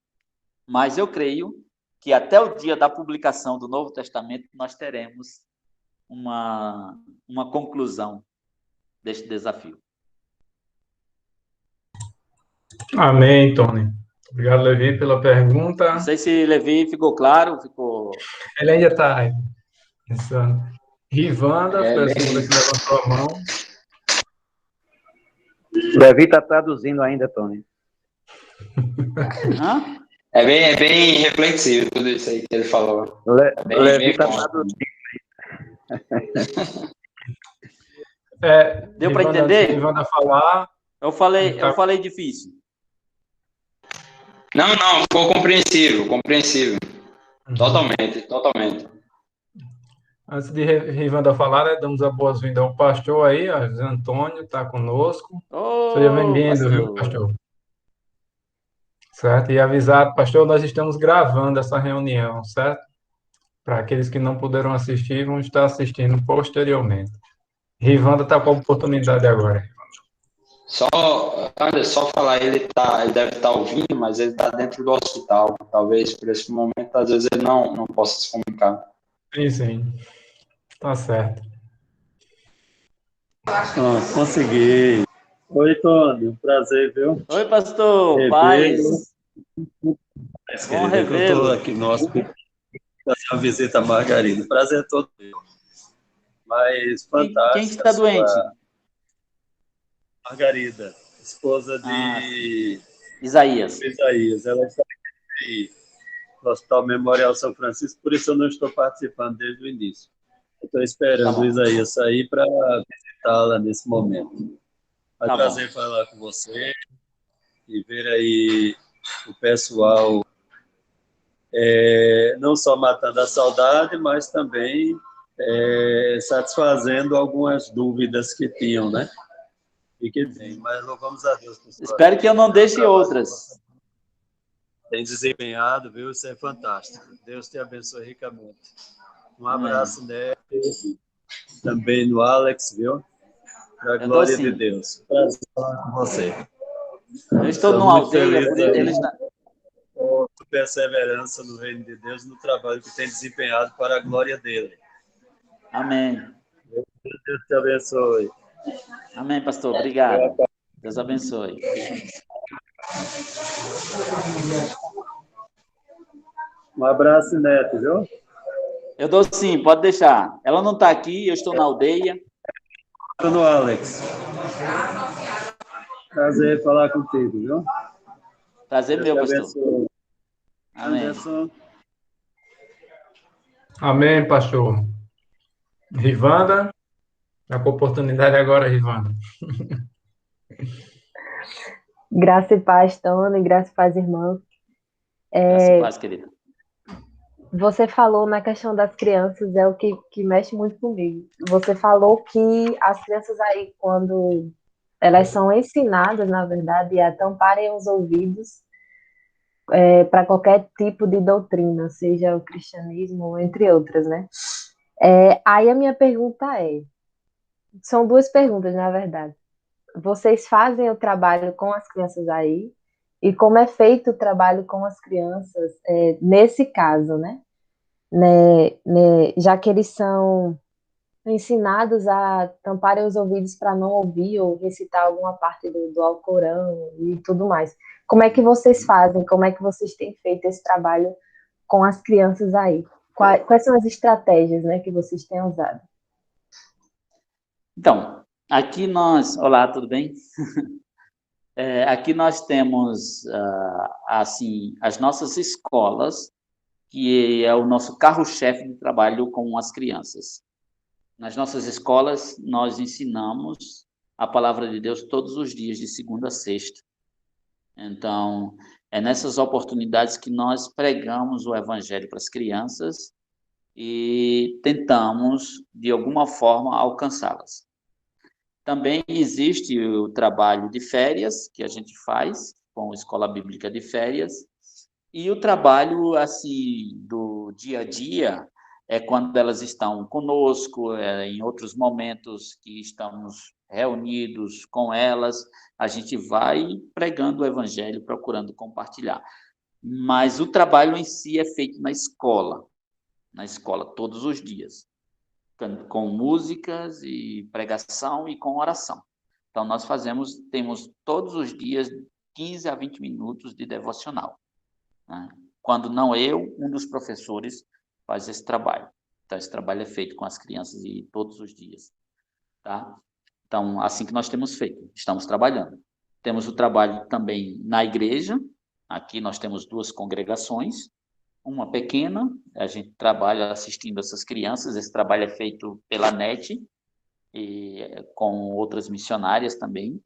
Mas eu creio que até o dia da publicação do Novo Testamento nós teremos uma conclusão deste desafio. Amém, Tony. Obrigado, Levi, pela pergunta. Não sei se Levi ficou claro, ficou... Ele ainda está pensando. Rivanda foi a bem, segunda que levantou a mão. Levi está traduzindo ainda, Tony. Hã? é bem reflexivo tudo isso aí que ele falou. Levi está traduzindo. Deu para Rivanda, entender? Rivanda falar. Eu falei difícil. Não, ficou compreensível. Totalmente. Antes de Rivanda falar, damos a boas-vindas ao pastor aí, ó, José Antônio, está conosco. Seja bem-vindo, viu, pastor? Certo? E avisar, pastor, nós estamos gravando essa reunião, certo? Para aqueles que não puderam assistir, vão estar assistindo posteriormente. Rivanda está com a oportunidade agora. Só falar, ele deve estar ouvindo, mas ele está dentro do hospital. Talvez por esse momento, às vezes ele não possa se comunicar. Sim. Tá certo. Consegui. Oi, Tony, prazer, viu? Oi, pastor, Revê-lo. paz. Bom Querida, que eu revê-lo. estou aqui no hospital, fazer uma visita a Margarida. Prazer é todo meu. Mas fantástico. Quem está doente? Margarida, esposa de Isaías. Ela está aqui no Hospital Memorial São Francisco, por isso eu não estou participando desde o início. Eu estou esperando o Isaías sair para visitá-la nesse momento. É um prazer falar com você e ver aí o pessoal não só matando a saudade, mas também satisfazendo algumas dúvidas que tinham, né? E que tem, mas louvamos a Deus. Espero que eu não deixe outras. Tem desempenhado, viu? Isso é fantástico. Deus te abençoe ricamente. Um abraço, né? Também no Alex, viu? Para a glória de Deus. Prazer falar com você. Eu estou numa aldeia, por eles... Com perseverança no reino de Deus, no trabalho que tem desempenhado para a glória dele. Amém. Deus te abençoe. Amém, pastor. Obrigado. Deus abençoe. Um abraço, Neto, viu? Eu dou sim, pode deixar. Ela não está aqui, eu estou na aldeia. Estou no Alex. Prazer falar contigo, viu? Prazer meu, pastor. Abençoe. Amém. Amém, pastor. Rivanda, está com a oportunidade agora, Rivanda. Graça e paz, Tony, graça e paz, irmão. Graça e paz, querida. Você falou na questão das crianças, é o que mexe muito comigo. Você falou que as crianças aí, quando elas são ensinadas, na verdade, a tamparem os ouvidos para qualquer tipo de doutrina, seja o cristianismo, entre outras, né? Aí a minha pergunta são duas perguntas, na verdade. Vocês fazem o trabalho com as crianças aí? E como é feito o trabalho com as crianças nesse caso, né? Já que eles são ensinados a tamparem os ouvidos para não ouvir ou recitar alguma parte do Alcorão e tudo mais. Como é que vocês fazem? Como é que vocês têm feito esse trabalho com as crianças aí? Quais são as estratégias, né, que vocês têm usado? Então, aqui nós... Olá, tudo bem? Aqui nós temos, assim, as nossas escolas, que é o nosso carro-chefe de trabalho com as crianças. Nas nossas escolas, nós ensinamos a palavra de Deus todos os dias, de segunda a sexta. Então, é nessas oportunidades que nós pregamos o evangelho para as crianças e tentamos, de alguma forma, alcançá-las. Também existe o trabalho de férias, que a gente faz com a Escola Bíblica de Férias, e o trabalho, assim, do dia a dia, é quando elas estão conosco, em outros momentos que estamos reunidos com elas, a gente vai pregando o evangelho, procurando compartilhar. Mas o trabalho em si é feito na escola todos os dias, com músicas e pregação e com oração. Então, nós temos todos os dias 15 a 20 minutos de devocional, né? Quando não eu, um dos professores faz esse trabalho. Então, esse trabalho é feito com as crianças e todos os dias, tá? Então, assim que nós temos feito, estamos trabalhando. Temos o trabalho também na igreja. Aqui nós temos 2 congregações, uma pequena, a gente trabalha assistindo essas crianças, esse trabalho é feito pela NET, e com outras missionárias também.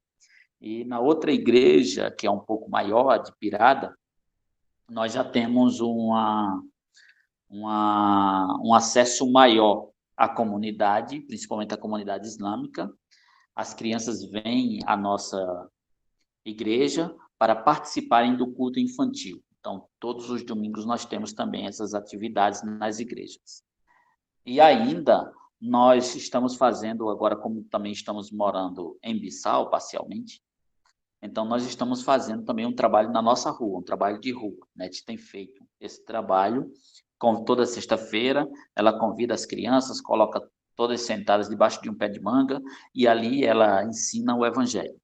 E na outra igreja, que é um pouco maior, a de Pirada, nós já temos um acesso maior à comunidade, principalmente à comunidade islâmica. As crianças vêm à nossa igreja para participarem do culto infantil. Então, todos os domingos nós temos também essas atividades nas igrejas. E ainda nós estamos fazendo, agora como também estamos morando em Bissau, parcialmente, então nós estamos fazendo também um trabalho na nossa rua, um trabalho de rua, né? A gente tem feito esse trabalho toda sexta-feira, ela convida as crianças, coloca todas sentadas debaixo de um pé de manga, e ali ela ensina o evangelho.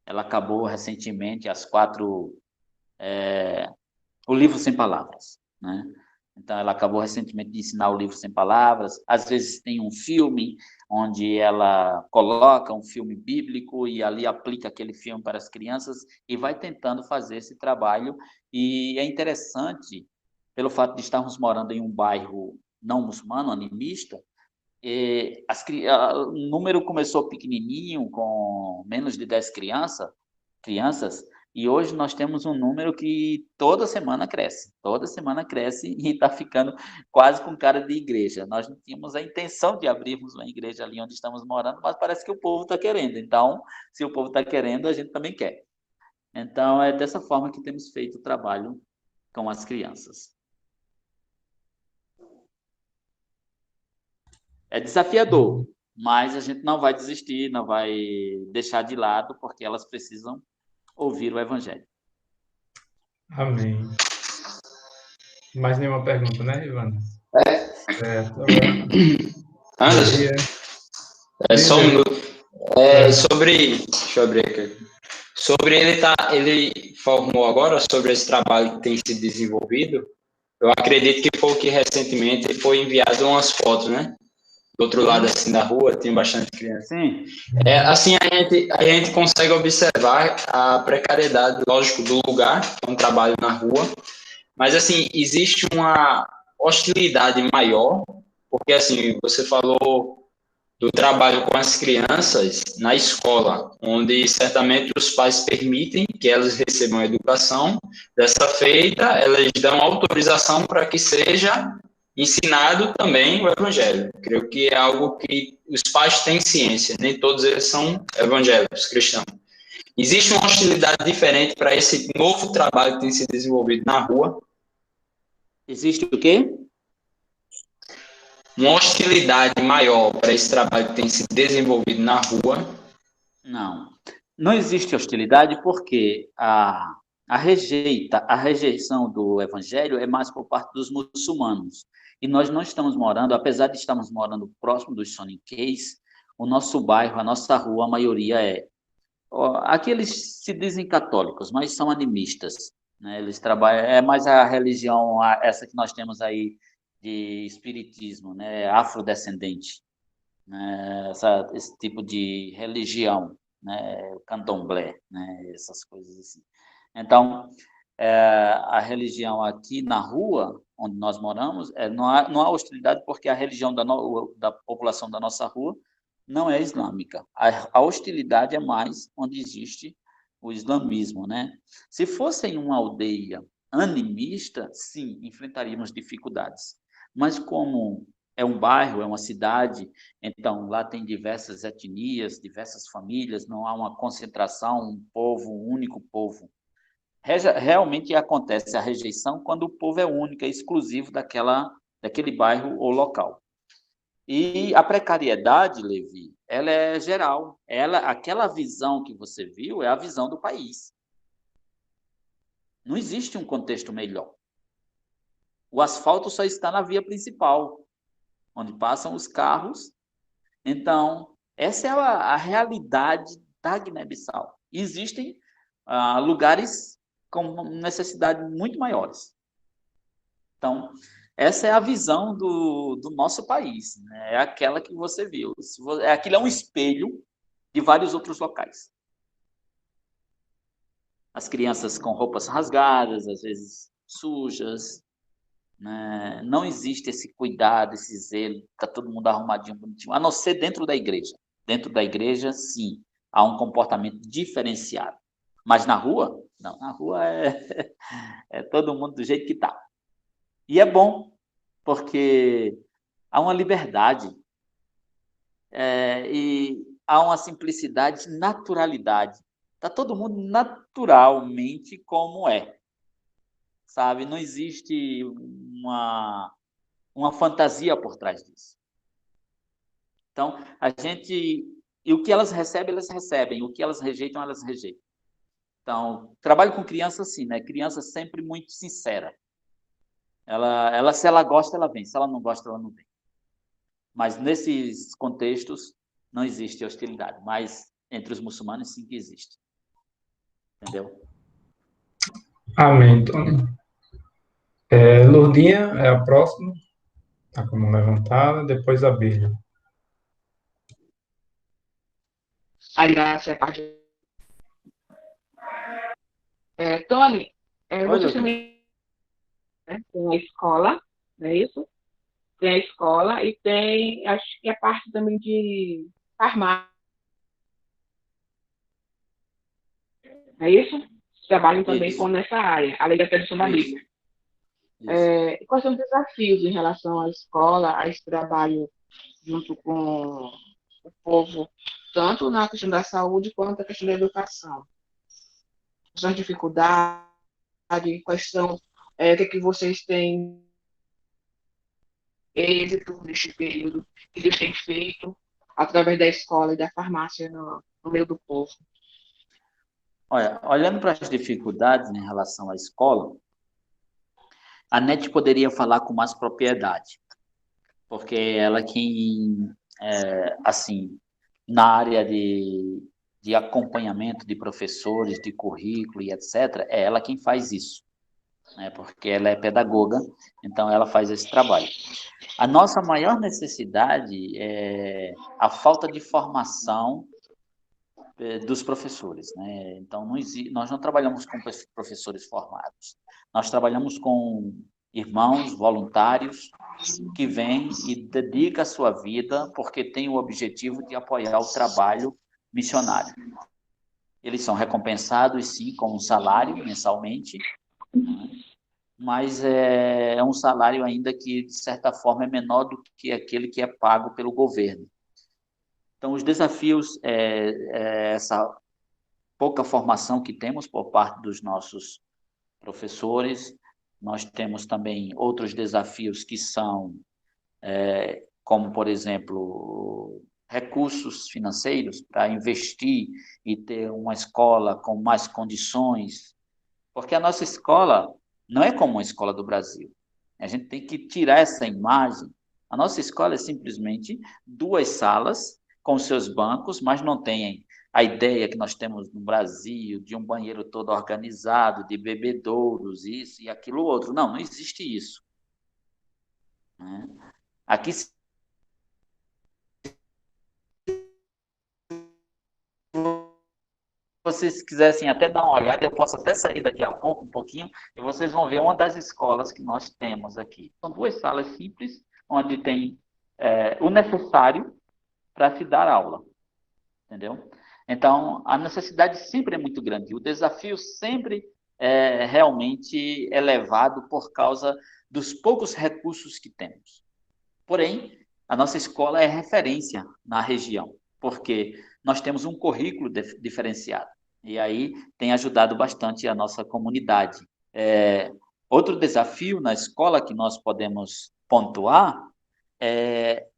Ela acabou recentemente o livro sem palavras, né? Então, ela acabou recentemente de ensinar o livro sem palavras. Às vezes tem um filme onde ela coloca um filme bíblico e ali aplica aquele filme para as crianças e vai tentando fazer esse trabalho. E é interessante, pelo fato de estarmos morando em um bairro não muçulmano, animista, o número começou pequenininho, com menos de 10 crianças, e hoje nós temos um número que toda semana cresce e está ficando quase com cara de igreja. Nós não tínhamos a intenção de abrirmos uma igreja ali onde estamos morando, mas parece que o povo está querendo. Então, se o povo está querendo, a gente também quer. Então, é dessa forma que temos feito o trabalho com as crianças. É desafiador, mas a gente não vai desistir, não vai deixar de lado, porque elas precisam ouvir o Evangelho. Amém. Mais nenhuma pergunta, né, Ivan? Certo. Anderson, só um minuto. Deixa eu abrir aqui. Ele formou agora sobre esse trabalho que tem sido desenvolvido. Eu acredito que foi o que recentemente foi enviado umas fotos, né? Do outro lado, assim, da rua, tem bastante criança. Sim. Assim, a gente consegue observar a precariedade, lógico, do lugar, é um trabalho na rua, mas, assim, existe uma hostilidade maior, porque, assim, você falou do trabalho com as crianças na escola, onde certamente os pais permitem que elas recebam a educação. Dessa feita, elas dão autorização para que seja ensinado também o evangelho. Creio que é algo que os pais têm ciência, nem todos eles são evangélicos, cristãos. Existe uma hostilidade diferente para esse novo trabalho que tem se desenvolvido na rua? Existe o quê? Uma hostilidade maior para esse trabalho que tem se desenvolvido na rua? Não existe hostilidade porque a rejeição do evangelho é mais por parte dos muçulmanos. E nós não estamos morando, apesar de estarmos morando próximo dos Soninkeis, o nosso bairro, a nossa rua, a maioria aqui eles se dizem católicos, mas são animistas, né? Eles trabalham, é mais a religião, essa que nós temos aí, de espiritismo, né? Afrodescendente, né? Esse tipo de religião, né? O candomblé, né? Essas coisas assim. Então, a religião aqui na rua, onde nós moramos, não há hostilidade porque a religião da população da nossa rua não é islâmica. A hostilidade é mais onde existe o islamismo, né? Se fosse em uma aldeia animista, sim, enfrentaríamos dificuldades. Mas como é um bairro, é uma cidade, então lá tem diversas etnias, diversas famílias, não há uma concentração, um único povo. Realmente acontece a rejeição quando o povo é único, é exclusivo daquela daquele bairro ou local. E a precariedade, Levi, ela é geral. Aquela visão que você viu é a visão do país. Não existe um contexto melhor. O asfalto só está na via principal, onde passam os carros. Então, essa é a realidade da Guiné-Bissau. Existem lugares com necessidades muito maiores. Então, essa é a visão do nosso país, né? É aquela que você viu. Aquilo é um espelho de vários outros locais. As crianças com roupas rasgadas, às vezes sujas, né? Não existe esse cuidado, esse zelo, está todo mundo arrumadinho, bonitinho, a não ser dentro da igreja. Dentro da igreja, sim, há um comportamento diferenciado. Mas na rua, não, na rua é todo mundo do jeito que está. E é bom, porque há uma liberdade, e há uma simplicidade, naturalidade. Está todo mundo naturalmente como é, sabe? Não existe uma fantasia por trás disso. Então, e o que elas recebem, elas recebem. O que elas rejeitam, elas rejeitam. Então, trabalho com criança assim, né? Criança sempre muito sincera. Se ela gosta, ela vem. Se ela não gosta, ela não vem. Mas nesses contextos não existe hostilidade. Mas entre os muçulmanos sim que existe. Entendeu? Amém, Tony. Lourdinha é a próxima, está com a mão levantada, depois a Bíblia. A graça é a parte. Tony, Oi, vocês Levi. também, né, tem a escola, não é isso? Tem a escola e tem, acho que a parte também de farmácia, não é isso? Trabalham também Isso, nessa área, além da tradução da isso, Bíblia. isso. Quais são os desafios em relação à escola, a esse trabalho junto com o povo, tanto na questão da saúde quanto na questão da educação? Quais são as dificuldades, quais são, o que vocês têm êxito neste período que Deus tem feito através da escola e da farmácia no meio do povo. Olha, olhando para as dificuldades em relação à escola, a NET poderia falar com mais propriedade, porque ela quem, assim, na área de acompanhamento de professores, de currículo e etc., é ela quem faz isso, né? Porque ela é pedagoga, então ela faz esse trabalho. A nossa maior necessidade é a falta de formação dos professores, né? Então, nós não trabalhamos com professores formados. Nós trabalhamos com irmãos voluntários que vêm e dedicam a sua vida porque tem o objetivo de apoiar o trabalho missionário. Eles são recompensados, sim, com um salário mensalmente, mas é um salário ainda que, de certa forma, é menor do que aquele que é pago pelo governo. Então, os desafios essa pouca formação que temos por parte dos nossos professores. Nós temos também outros desafios que são, como, por exemplo, recursos financeiros para investir e ter uma escola com mais condições, porque a nossa escola não é como a escola do Brasil. A gente tem que tirar essa imagem. A nossa escola é simplesmente 2 salas com seus bancos, mas não tem a ideia que nós temos no Brasil de um banheiro todo organizado, de bebedouros, isso e aquilo outro. Não existe isso, né? Aqui, se vocês quisessem até dar uma olhada, eu posso até sair daqui a pouco, um pouquinho, e vocês vão ver uma das escolas que nós temos aqui. São 2 salas simples, onde tem o necessário para se dar aula, entendeu? Então, a necessidade sempre é muito grande, o desafio sempre é realmente elevado por causa dos poucos recursos que temos. Porém, a nossa escola é referência na região, porque nós temos um currículo diferenciado, e aí tem ajudado bastante a nossa comunidade. Outro desafio na escola que nós podemos pontuar é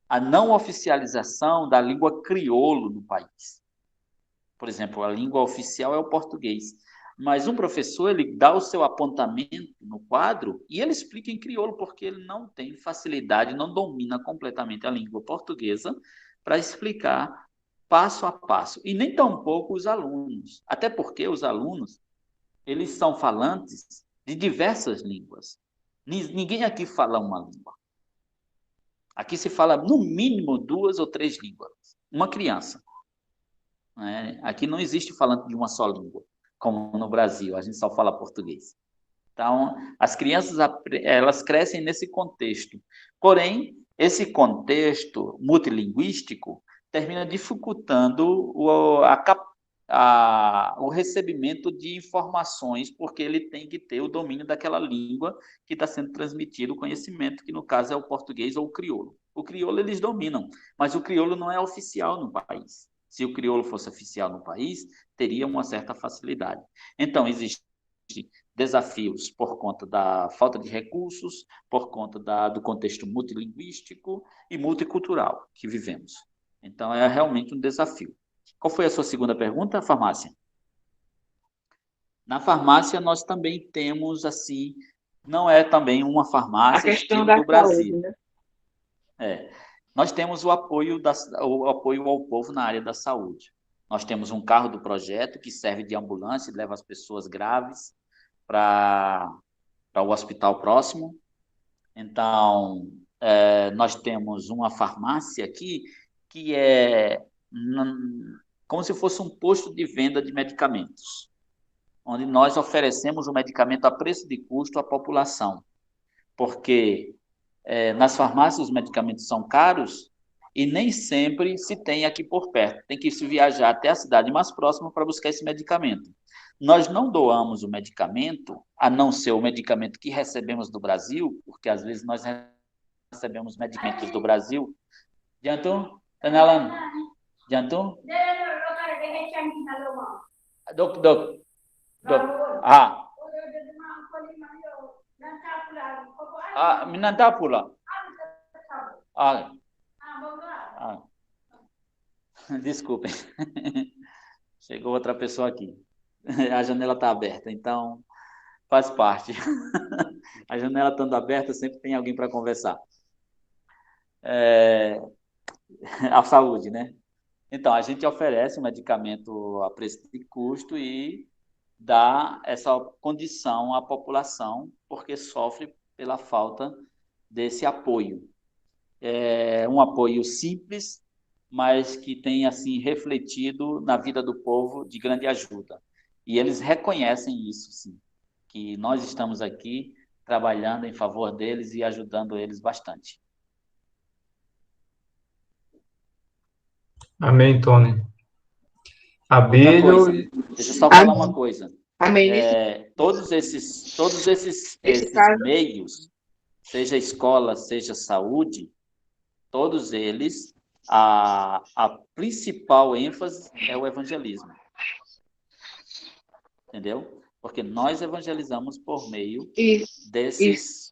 a não oficialização da língua crioulo no país. Por exemplo, a língua oficial é o português, mas um professor, ele dá o seu apontamento no quadro e ele explica em crioulo, porque ele não tem facilidade, não domina completamente a língua portuguesa para explicar passo a passo, e nem tampouco os alunos, até porque os alunos, eles são falantes de diversas línguas. Ninguém aqui fala uma língua. Aqui se fala, no mínimo, 2 ou 3 línguas. Uma criança. Né? Aqui não existe falante de uma só língua, como no Brasil, a gente só fala português. Então, as crianças, elas crescem nesse contexto. Porém, esse contexto multilinguístico termina dificultando o recebimento de informações, porque ele tem que ter o domínio daquela língua que está sendo transmitido o conhecimento, que no caso é o português ou o crioulo. O crioulo eles dominam, mas o crioulo não é oficial no país. Se o crioulo fosse oficial no país, teria uma certa facilidade. Então, existem desafios por conta da falta de recursos, por conta do contexto multilinguístico e multicultural que vivemos. Então, é realmente um desafio. Qual foi a sua segunda pergunta, farmácia? Na farmácia, nós também temos, assim, não é também uma farmácia estilo do Brasil. Saúde, né? Nós temos o apoio ao povo na área da saúde. Nós temos um carro do projeto que serve de ambulância e leva as pessoas graves para o hospital próximo. Então, nós temos uma farmácia aqui que é como se fosse um posto de venda de medicamentos, onde nós oferecemos o medicamento a preço de custo à população, porque nas farmácias os medicamentos são caros e nem sempre se tem aqui por perto. Tem que se viajar até a cidade mais próxima para buscar esse medicamento. Nós não doamos o medicamento, a não ser o medicamento que recebemos do Brasil, porque às vezes nós recebemos medicamentos do Brasil. Jantung, kenalan. Jantung? Dok. Minanta pula. Desculpem. Chegou outra pessoa aqui. A janela está aberta, então faz parte. A janela estando aberta, sempre tem alguém para conversar. A saúde, né? Então, a gente oferece um medicamento a preço de custo e dá essa condição à população, porque sofre pela falta desse apoio. É um apoio simples, mas que tem, assim, refletido na vida do povo de grande ajuda. E eles reconhecem isso, sim, que nós estamos aqui trabalhando em favor deles e ajudando eles bastante. Amém, Tony. Abelho. Deixa eu só falar uma coisa. Amém. Todos esses meios, seja escola, seja saúde, todos eles, a principal ênfase é o evangelismo. Entendeu? Porque nós evangelizamos por meio desses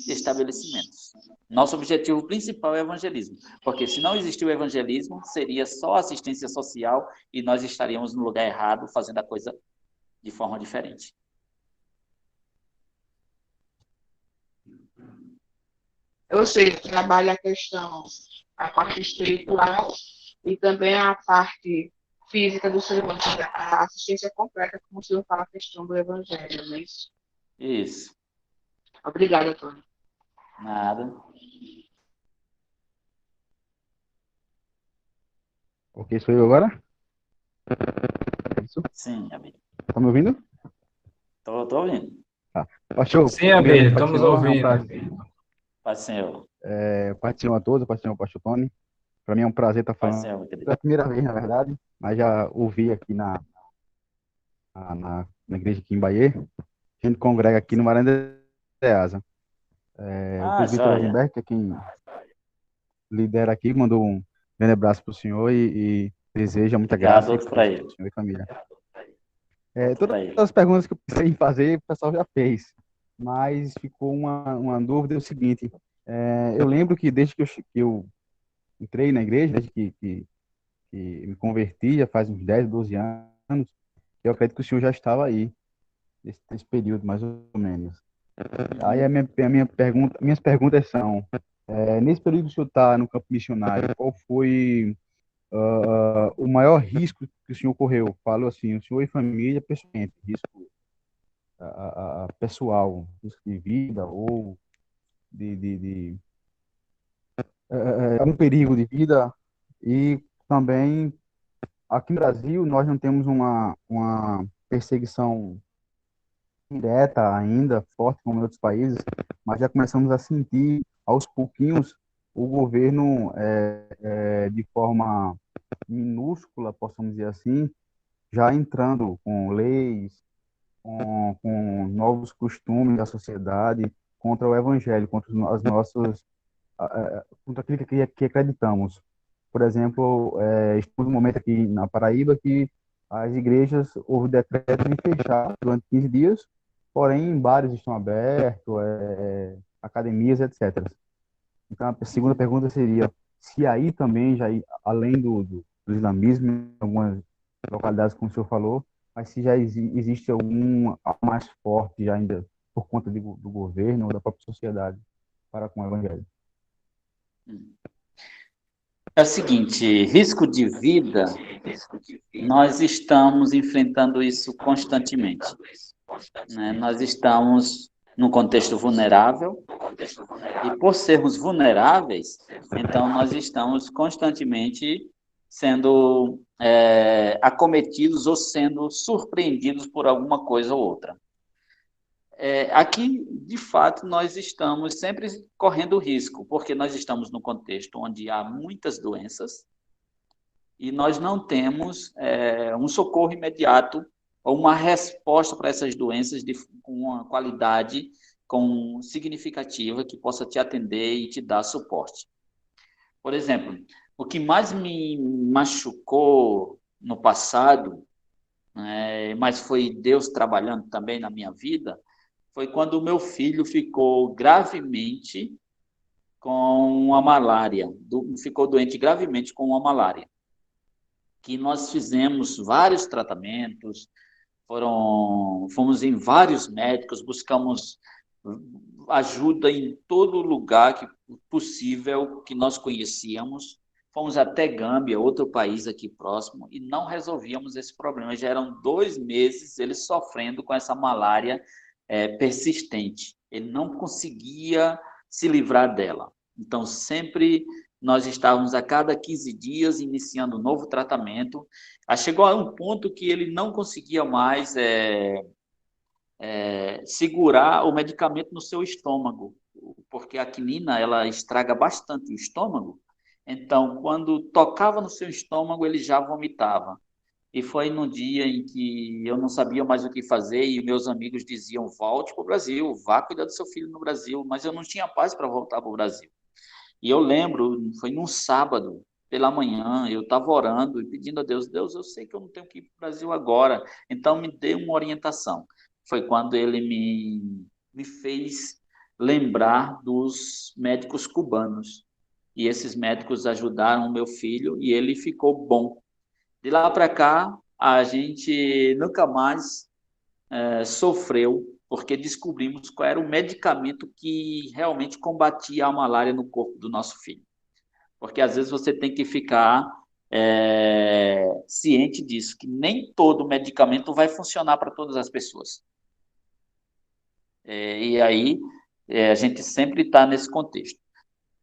estabelecimentos. Nosso objetivo principal é o evangelismo. Porque se não existir o evangelismo, seria só assistência social e nós estaríamos no lugar errado, fazendo a coisa de forma diferente. Ou seja, trabalha a parte espiritual e também a parte física do ser humano, a assistência completa, como o senhor fala, a questão do evangelho, não é isso? Isso. Obrigada, Tony. Nada. Ok, sou eu agora? Isso? Sim, Abelho. Tá me ouvindo? Tô ouvindo. Pastor, Sim, Abelho, primeiramente, estamos Senhor, ouvindo. Paz, Senhor. Pai do Senhor a todos, Pai do Senhor, Pastor Tony. Para mim é um prazer estar Paz, falando. Senhor, querido. Pela primeira vez, na verdade, mas já ouvi aqui na igreja aqui em Bahia. A gente congrega aqui no Varanda de Asa. O presbítero joia. Rosenberg, que é quem lidera aqui, mandou um grande abraço para o senhor e deseja muita Obrigado, graça outro para ele. senhor e família. Pra Todas ele. as perguntas que eu pensei em fazer, o pessoal já fez. mas ficou uma dúvida, é o seguinte, eu lembro que desde que eu entrei na igreja, desde que me converti, já faz uns 10, 12 anos, eu acredito que o senhor já estava aí, nesse período, mais ou menos. Aí minhas perguntas são, nesse período que o senhor está no campo missionário, qual foi o maior risco que o senhor correu? Falo assim, o senhor e família, pessoalmente, risco pessoal, risco de vida ou de algum perigo de vida. E também, aqui no Brasil, nós não temos uma perseguição direta ainda, forte como em outros países, mas já começamos a sentir, aos pouquinhos, o governo, de forma minúscula, possamos dizer assim, já entrando com leis, com novos costumes da sociedade, contra o evangelho, contra as nossas, contra aquilo que acreditamos. Por exemplo, estamos num momento aqui na Paraíba que as igrejas, houve decreto de fechar durante 15 dias, porém, bares estão abertos, academias, etc. Então, a segunda pergunta seria se aí também, além do islamismo, em algumas localidades, como o senhor falou, mas se já existe algum algo mais forte já ainda por conta do governo ou da própria sociedade para com o evangelho. É o seguinte, risco de vida, nós estamos enfrentando isso constantemente, né? Nós estamos num contexto vulnerável, e por sermos vulneráveis, então nós estamos constantemente sendo acometidos ou sendo surpreendidos por alguma coisa ou outra. Aqui, de fato, nós estamos sempre correndo risco, porque nós estamos num contexto onde há muitas doenças e nós não temos um socorro imediato ou uma resposta para essas doenças com uma qualidade significativa que possa te atender e te dar suporte. Por exemplo, o que mais me machucou no passado, mas foi Deus trabalhando também na minha vida, foi quando o meu filho ficou gravemente com a malária, ficou doente gravemente com a malária, que nós fizemos vários tratamentos, fomos em vários médicos, buscamos ajuda em todo lugar possível que nós conhecíamos, fomos até Gâmbia, outro país aqui próximo, e não resolvíamos esse problema. Já eram 2 meses ele sofrendo com essa malária persistente. Ele não conseguia se livrar dela. Então, sempre nós estávamos a cada 15 dias iniciando um novo tratamento. Chegou a um ponto que ele não conseguia mais segurar o medicamento no seu estômago, porque a quinina ela estraga bastante o estômago. Então, quando tocava no seu estômago, ele já vomitava. E foi num dia em que eu não sabia mais o que fazer e meus amigos diziam, volte para o Brasil, vá cuidar do seu filho no Brasil, mas eu não tinha paz para voltar para o Brasil. E eu lembro, foi num sábado, pela manhã, eu estava orando e pedindo a Deus, Deus, eu sei que eu não tenho que ir para o Brasil agora, então me dê uma orientação. Foi quando ele me fez lembrar dos médicos cubanos. E esses médicos ajudaram o meu filho e ele ficou bom. De lá para cá, a gente nunca mais sofreu, porque descobrimos qual era o medicamento que realmente combatia a malária no corpo do nosso filho. Porque às vezes você tem que ficar ciente disso, que nem todo medicamento vai funcionar para todas as pessoas. E aí, a gente sempre está nesse contexto.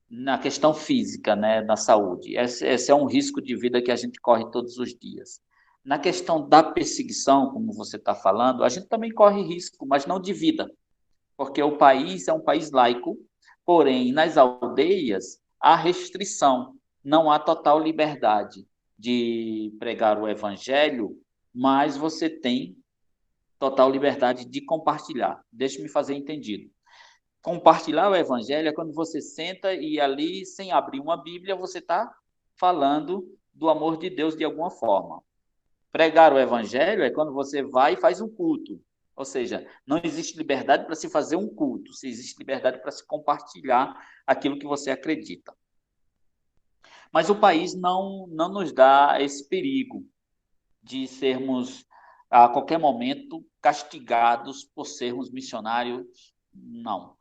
Na questão física, né, na saúde, esse é um risco de vida que a gente corre todos os dias. Na questão da perseguição, como você está falando, a gente também corre risco, mas não de vida, porque o país é um país laico, porém, nas aldeias, há restrição, não há total liberdade de pregar o evangelho, mas você tem total liberdade de compartilhar. Deixe-me fazer entendido. Compartilhar o evangelho é quando você senta e ali, sem abrir uma Bíblia, você está falando do amor de Deus de alguma forma. Pregar o evangelho é quando você vai e faz um culto. Ou seja, não existe liberdade para se fazer um culto, se existe liberdade para se compartilhar aquilo que você acredita. Mas o país não nos dá esse perigo de sermos, a qualquer momento, castigados por sermos missionários, não.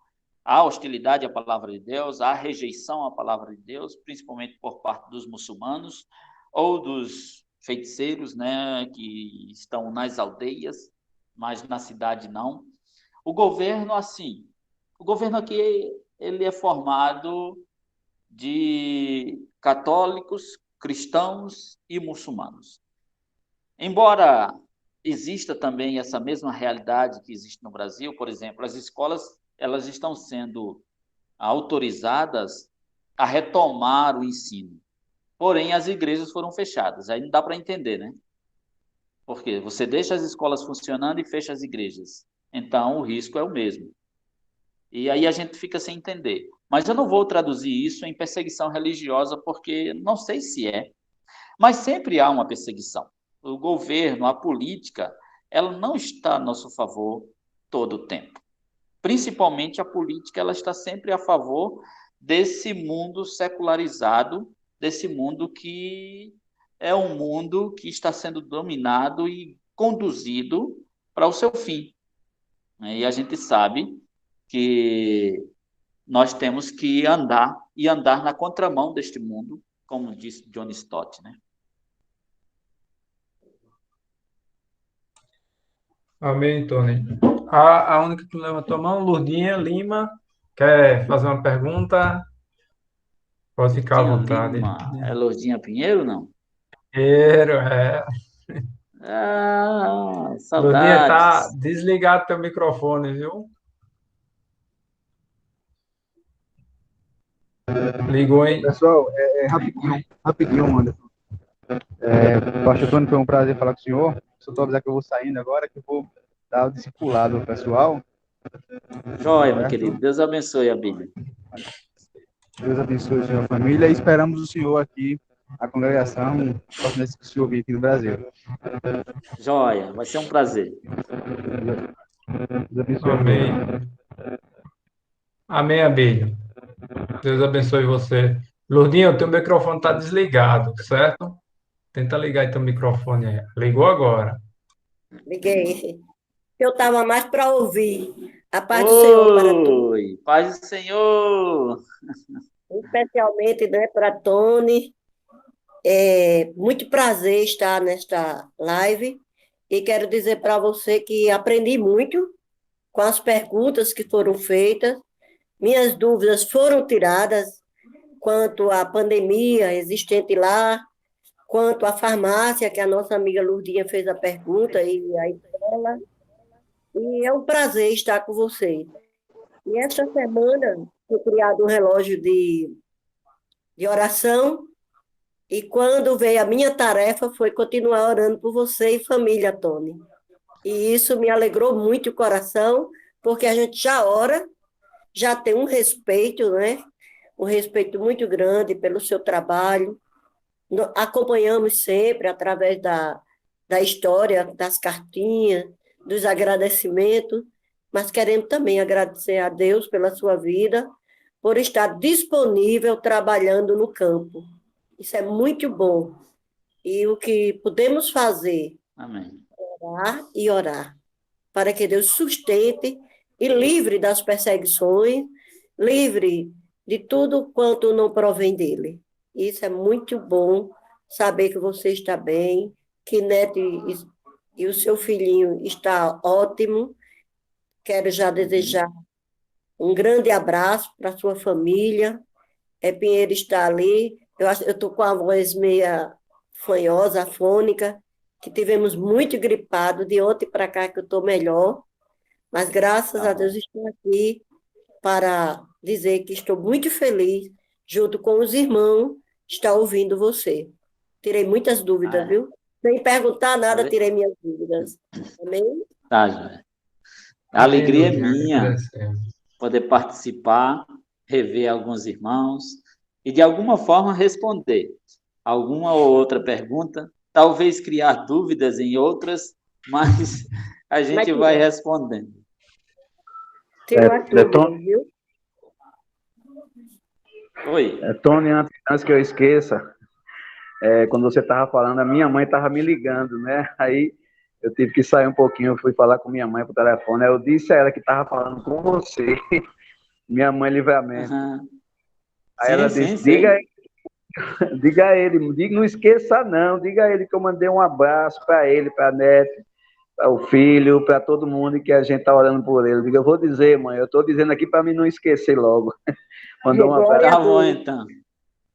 Há hostilidade à palavra de Deus, há rejeição à palavra de Deus, principalmente por parte dos muçulmanos ou dos feiticeiros, né, que estão nas aldeias, mas na cidade não. O governo, assim, o governo aqui ele é formado de católicos, cristãos e muçulmanos. Embora exista também essa mesma realidade que existe no Brasil, por exemplo, as escolas elas estão sendo autorizadas a retomar o ensino. Porém, as igrejas foram fechadas. Aí não dá para entender, né? Porque você deixa as escolas funcionando e fecha as igrejas. Então, o risco é o mesmo. E aí a gente fica sem entender. Mas eu não vou traduzir isso em perseguição religiosa, porque não sei se é. Mas sempre há uma perseguição. O governo, a política, ela não está a nosso favor todo o tempo. Principalmente a política, ela está sempre a favor desse mundo secularizado, desse mundo que é um mundo que está sendo dominado e conduzido para o seu fim. E a gente sabe que nós temos que andar e andar na contramão deste mundo, como disse John Stott, né? Amém, Tony. A única que levantou a mão, Lourdinha Lima, quer fazer uma pergunta? Pode ficar à Lourdinha vontade. Lima, é Lourdinha Pinheiro, não? Pinheiro, é. Ah, Lourdinha, tá saudades. desligado teu microfone, viu? Ligou, hein? Pessoal, rapidinho, Anderson. Pastor Tony, foi um prazer falar com o senhor. Só estou avisar que eu vou saindo agora, que eu vou dar o discipulado ao pessoal. Joia, meu Certo? querido. Deus abençoe a Bíblia. Deus abençoe a sua família e esperamos o senhor aqui, a congregação, próxima vez que o senhor vir aqui no Brasil. Joia, vai ser um prazer. Deus abençoe. Amém. Amém, Abelho. Deus abençoe você. Lourdinha, o teu microfone está desligado, certo? Tenta ligar aí teu microfone aí. Ligou agora. Liguei. Eu estava mais para ouvir. A paz do Senhor para todos, Oi, paz do Senhor. especialmente, né, para Tony. É muito prazer estar nesta live e quero dizer para você que aprendi muito com as perguntas que foram feitas. Minhas dúvidas foram tiradas quanto à pandemia existente lá, quanto à farmácia, que a nossa amiga Lourdinha fez a pergunta, e a escola. E é um prazer estar com vocês. E esta semana foi criado um relógio de oração, e quando veio a minha tarefa foi continuar orando por você e família, Tony. E isso me alegrou muito o coração, porque a gente já ora, já tem um respeito, né? Um respeito muito grande pelo seu trabalho. Acompanhamos sempre através da história, das cartinhas, dos agradecimentos, mas queremos também agradecer a Deus pela sua vida, por estar disponível trabalhando no campo. Isso é muito bom. E o que podemos fazer, Amém. orar e orar, para que Deus sustente e livre das perseguições, livre de tudo quanto não provém dele. Isso é muito bom, saber que você está bem, que Neto e o seu filhinho está ótimo. Quero já desejar um grande abraço para a sua família. Pinheiro está ali. Eu estou com a voz meia fanhosa, afônica, que tivemos muito gripado, de ontem para cá que eu estou melhor. Mas graças a Deus estou aqui para dizer que estou muito feliz, junto com os irmãos, estar ouvindo você. Tirei muitas dúvidas, viu? Sem perguntar nada, tirei minhas dúvidas. Amém? Tá, Joia. A alegria é Lourdinha, minha agradecemos. poder participar, rever alguns irmãos e, de alguma forma, responder alguma ou outra pergunta, talvez criar dúvidas em outras, mas A Como é gente que vai é? respondendo. Tio Arthur, viu? Oi. Tony, antes que eu esqueça, quando você estava falando, a minha mãe estava me ligando, né? Aí eu tive que sair um pouquinho, eu fui falar com minha mãe por telefone, aí eu disse a ela que estava falando com você, minha mãe Livramento. Aham. Aí ela Sim, disse, sei. diga a ele, não esqueça não, diga a ele que eu mandei um abraço para ele, para a Nete, para o filho, para todo mundo e que a gente está orando por ele. Diga, eu vou dizer, mãe, eu estou dizendo aqui para mim não esquecer logo. Mandou um abraço. Glória a Tá bom, Deus. então.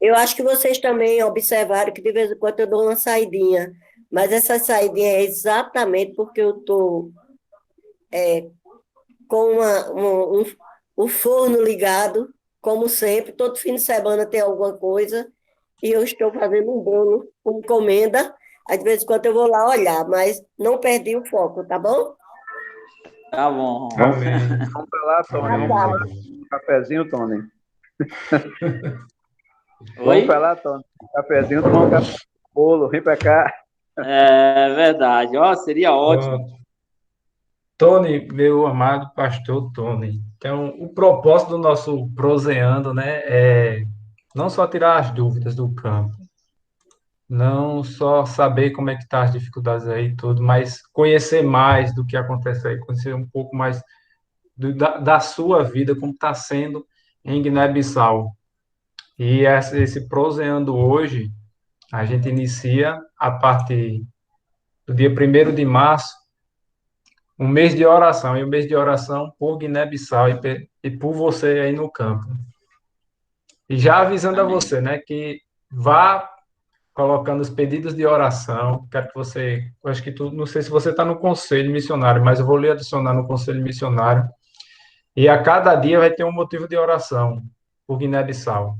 Eu acho que vocês também observaram que de vez em quando eu dou uma saidinha, mas essa saidinha é exatamente porque eu estou com o forno ligado, como sempre, todo fim de semana tem alguma coisa, e eu estou fazendo um bolo com encomenda. Às de vez em quando eu vou lá olhar, mas não perdi o foco, tá bom? Tá bom. Amém. Vamos para lá, Tony, Amém, vamos meus para lá, irmãos. um cafezinho, Tony. Vamos para Oi? lá, Tony, um cafezinho, tomar um café, um bolo, vem para cá. É verdade. Ó, seria ótimo. Ó, Tony, meu amado pastor Tony. Então, o propósito do nosso proseando, né, é não só tirar as dúvidas do campo, não só saber como é que tá as dificuldades aí e tudo, mas conhecer mais do que acontece aí, conhecer um pouco mais da sua vida, como está sendo em Guiné-Bissau. E esse proseando hoje, a gente inicia a partir do dia 1º de março, um mês de oração, e o mês de oração por Guiné-Bissau e por você aí no campo. E já avisando a Amém. você, né, que vá colocando os pedidos de oração. Quero que você, eu acho que tu, não sei se você está no conselho missionário, mas eu vou lhe adicionar no conselho missionário. E a cada dia vai ter um motivo de oração por Guiné-Bissau.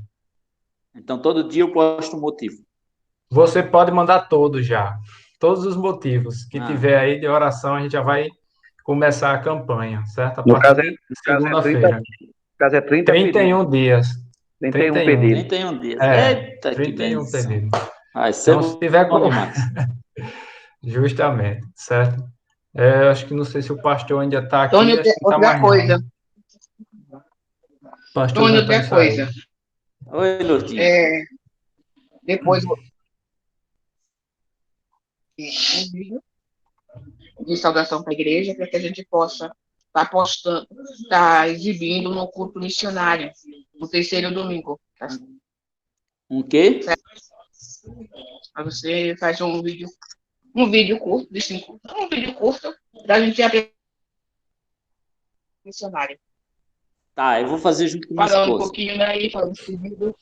Então, todo dia eu posto um motivo. Você pode mandar todos já, todos os motivos que Ah, tiver aí de oração, a gente já vai começar a campanha, certo? A No partir caso, de no caso é 30, segunda-feira. no caso é 30 pedidos, 31 dias. 31 31. pedidos. 31 dias. É, Eita, que 31 benção. pedidos. Vai ser Então, se tiver bom com... demais. Justamente, certo? É, acho que não sei se o pastor ainda está aqui, Tony, acho que não está outra mais não. coisa. O pastor Tony, Antônio outra saiu. coisa. Oi, Lourdinha. É, depois um vídeo de saudação para a igreja, para que a gente possa estar postando, estar exibindo no culto missionário, no terceiro domingo. Tá? Um quê? Aí você faz um vídeo curto, um vídeo curto, para a gente abrir missionário. Tá, eu vou fazer junto com minha Falando um esposa. pouquinho daí, falando seguido.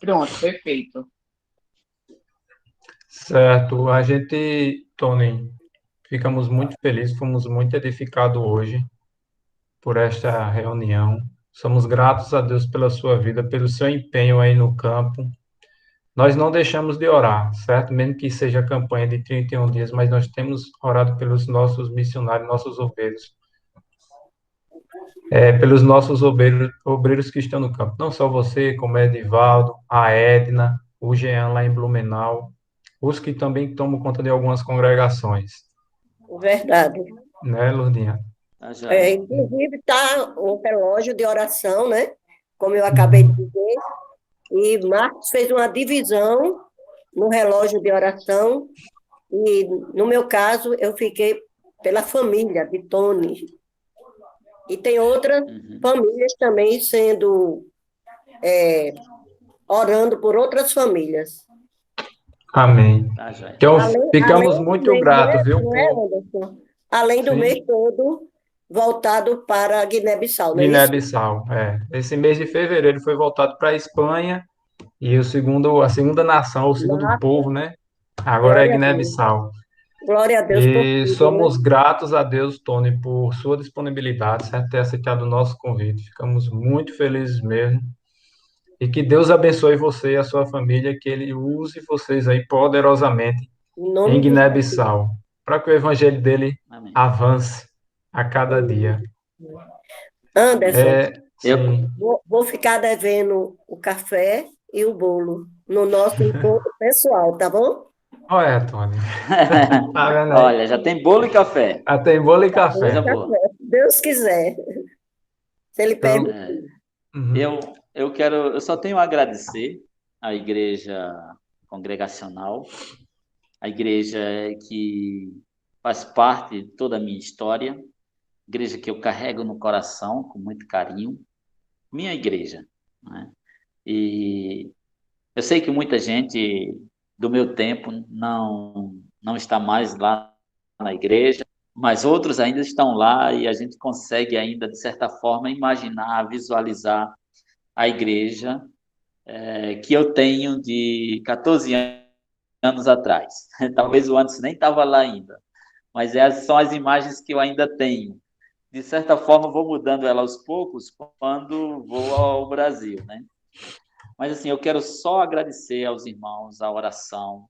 Pronto, perfeito. Certo. A gente, Tony, ficamos muito felizes, fomos muito edificados hoje por esta reunião. Somos gratos a Deus pela sua vida, pelo seu empenho aí no campo. Nós não deixamos de orar, certo? Mesmo que seja a campanha de 31 dias, mas nós temos orado pelos nossos missionários, nossos obreiros, pelos nossos obreiros que estão no campo. Não só você, como Edivaldo, a Edna, o Jean lá em Blumenau, os que também tomam conta de algumas congregações, Verdade. né, Lourdinha? Tá, joia. Inclusive, está um relógio de oração, né? Como eu acabei de dizer. E Marcos fez uma divisão no relógio de oração. E, no meu caso, eu fiquei pela família de Tony. E tem outras famílias também sendo orando por outras famílias. Amém. Tá, joia. Então, Além ficamos do muito mês, gratos, viu, não é, por Anderson? Além do sim, mês todo voltado para Guiné-Bissau, não é isso? Guiné-Bissau. Esse mês de fevereiro foi voltado para a Espanha e a segunda nação, o segundo Nossa, povo, né? Agora é glória a Deus. Guiné-Bissau. Glória a Deus por E tudo, né? somos gratos a Deus, Tony, por sua disponibilidade, certo? Ter aceitado o nosso convite. Ficamos muito felizes mesmo. E que Deus abençoe você e a sua família, que Ele use vocês aí poderosamente Em em nome de Jesus. Guiné-Bissau, para que o evangelho dele Amém. avance a cada dia. Anderson, Eu, Sim, vou ficar devendo o café e o bolo no nosso encontro pessoal, tá bom? Olha, Tony. Tá vendo aí? Olha, já tem bolo e café. Ah, tem bolo e Coisa café. boa. Se Deus quiser. Se ele Então, permitir. uhum. Eu só tenho a agradecer à igreja congregacional, a igreja que faz parte de toda a minha história, igreja que eu carrego no coração com muito carinho, minha igreja, né? E eu sei que muita gente do meu tempo não está mais lá na igreja, mas outros ainda estão lá e a gente consegue ainda, de certa forma, imaginar, visualizar a igreja que eu tenho de 14 anos atrás. Talvez o Anderson nem estava lá ainda, mas essas são as imagens que eu ainda tenho. De certa forma, vou mudando ela aos poucos quando vou ao Brasil, né? Mas assim, eu quero só agradecer aos irmãos a oração,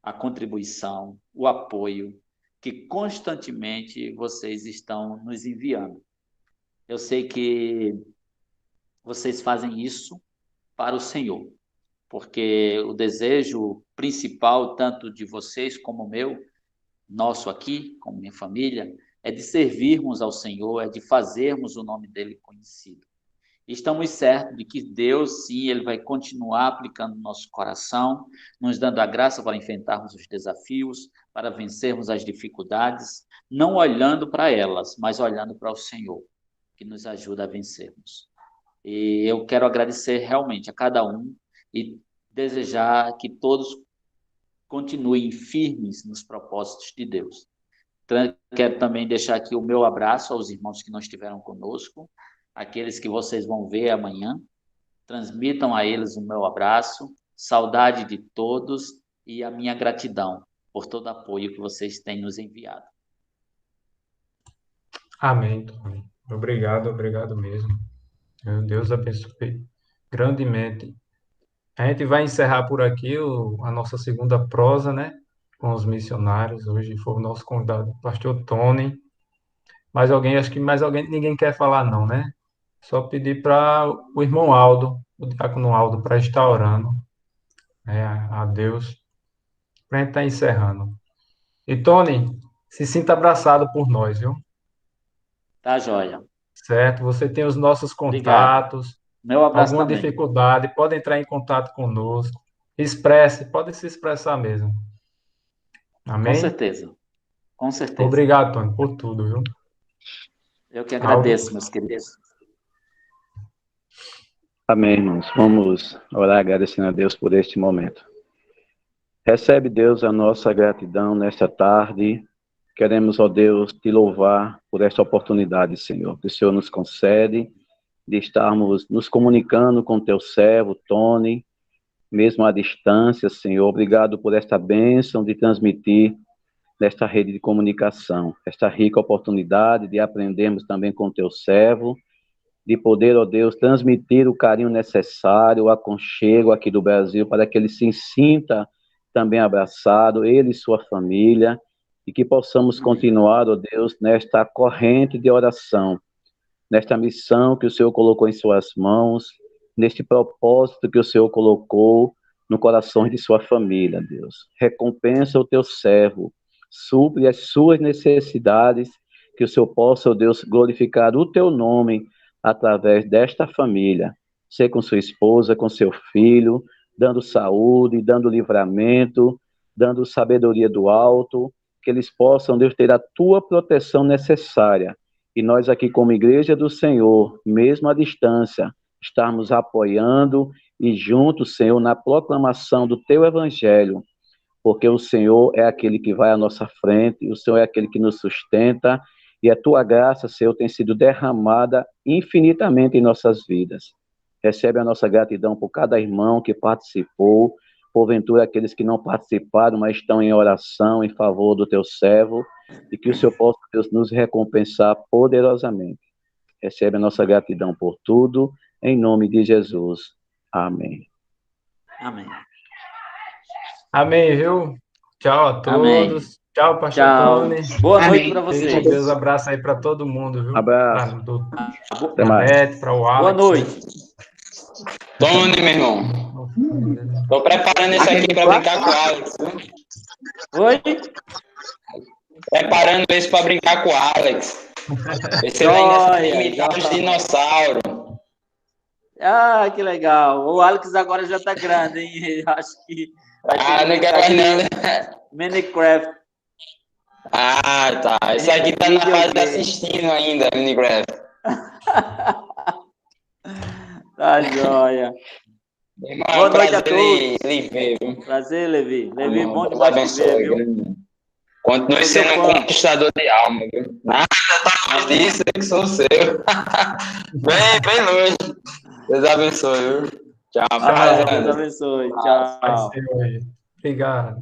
a contribuição, o apoio que constantemente vocês estão nos enviando. Eu sei que vocês fazem isso para o Senhor, porque o desejo principal, tanto de vocês como o meu, nosso aqui, como minha família, é de servirmos ao Senhor, é de fazermos o nome dele conhecido. Estamos certos de que Deus, sim, ele vai continuar aplicando no nosso coração, nos dando a graça para enfrentarmos os desafios, para vencermos as dificuldades, não olhando para elas, mas olhando para o Senhor, que nos ajuda a vencermos. E eu quero agradecer realmente a cada um e desejar que todos continuem firmes nos propósitos de Deus. Quero também deixar aqui o meu abraço aos irmãos que não estiveram conosco, aqueles que vocês vão ver amanhã. Transmitam a eles o meu abraço, saudade de todos e a minha gratidão por todo o apoio que vocês têm nos enviado. Amém, Tony. Obrigado mesmo. Meu Deus abençoe grandemente. A gente vai encerrar por aqui a nossa segunda prosa, né? Com os missionários. Hoje foi o nosso convidado, o pastor Tony. Mais alguém, acho que mais alguém, ninguém quer falar, não, né? Só pedir para o irmão Aldo, o diácono Aldo, para estar orando, né, a Deus, para a gente estar encerrando. E Tony, se sinta abraçado por nós, viu? Tá, joia? Certo? Você tem os nossos Obrigado. contatos. Meu abraço Alguma também. dificuldade, pode entrar em contato conosco. Expresse, pode se expressar mesmo. Com Amém? certeza. Com certeza. Obrigado, Tony, por tudo, viu? Eu que Algo. agradeço, meus queridos. Amém, irmãos. Vamos orar agradecendo a Deus por este momento. Recebe, Deus, a nossa gratidão nesta tarde. Queremos, ó Deus, te louvar por esta oportunidade, Senhor, que o Senhor nos concede de estarmos nos comunicando com teu servo, Tony, mesmo à distância, Senhor. Obrigado por esta bênção de transmitir nesta rede de comunicação, esta rica oportunidade de aprendermos também com teu servo, de poder, ó Deus, transmitir o carinho necessário, o aconchego aqui do Brasil, para que ele se sinta também abraçado, ele e sua família, e que possamos continuar, ó Deus, nesta corrente de oração, nesta missão que o Senhor colocou em suas mãos, neste propósito que o Senhor colocou no coração de sua família, Deus. Recompensa o teu servo, supre as suas necessidades, que o Senhor possa, ó Deus, glorificar o teu nome através desta família, ser com sua esposa, com seu filho, dando saúde, dando livramento, dando sabedoria do alto, que eles possam, Deus, ter a tua proteção necessária. E nós aqui como Igreja do Senhor, mesmo à distância, estarmos apoiando e juntos, Senhor, na proclamação do teu evangelho, porque o Senhor é aquele que vai à nossa frente, o Senhor é aquele que nos sustenta, e a tua graça, Senhor, tem sido derramada infinitamente em nossas vidas. Recebe a nossa gratidão por cada irmão que participou, porventura aqueles que não participaram, mas estão em oração em favor do teu servo, e que o Senhor possa, Deus, nos recompensar poderosamente. Recebe a nossa gratidão por tudo, em nome de Jesus. Amém. Amém. Amém, viu? Tchau a Amém. todos. Tchau, pastor Tchau. Tony. Boa noite Amém. para Fique com vocês. Deus, abraço aí para todo mundo, viu? Abraço. Para Até mais. Beth, para o Boa Alex. noite. Tony, meu irmão. Tô preparando isso aqui para brincar com o Alex, viu? Oi? Preparando esse para brincar com o Alex. Ver se ele ainda sabe imitar os dinossauros. Ah, que legal. O Alex agora já tá grande, hein? Acho que vai ter que Não quer brincar mais de não. Minecraft. Tá. Isso aqui tá na fase de assistindo ainda, Minecraft. Tá joia. Boa noite a todos. Lhe ver, viu? Prazer, Levi. Levi, bom Deus demais te abençoe, ver, viu? grande. Continue Sou sendo seu um fã. conquistador de alma, viu? Nada tá longe disso, eu que sou seu. bem longe. Deus abençoe, viu? Tchau, Amém. paz, Deus Anderson. abençoe. Vai Tchau. ser, obrigado.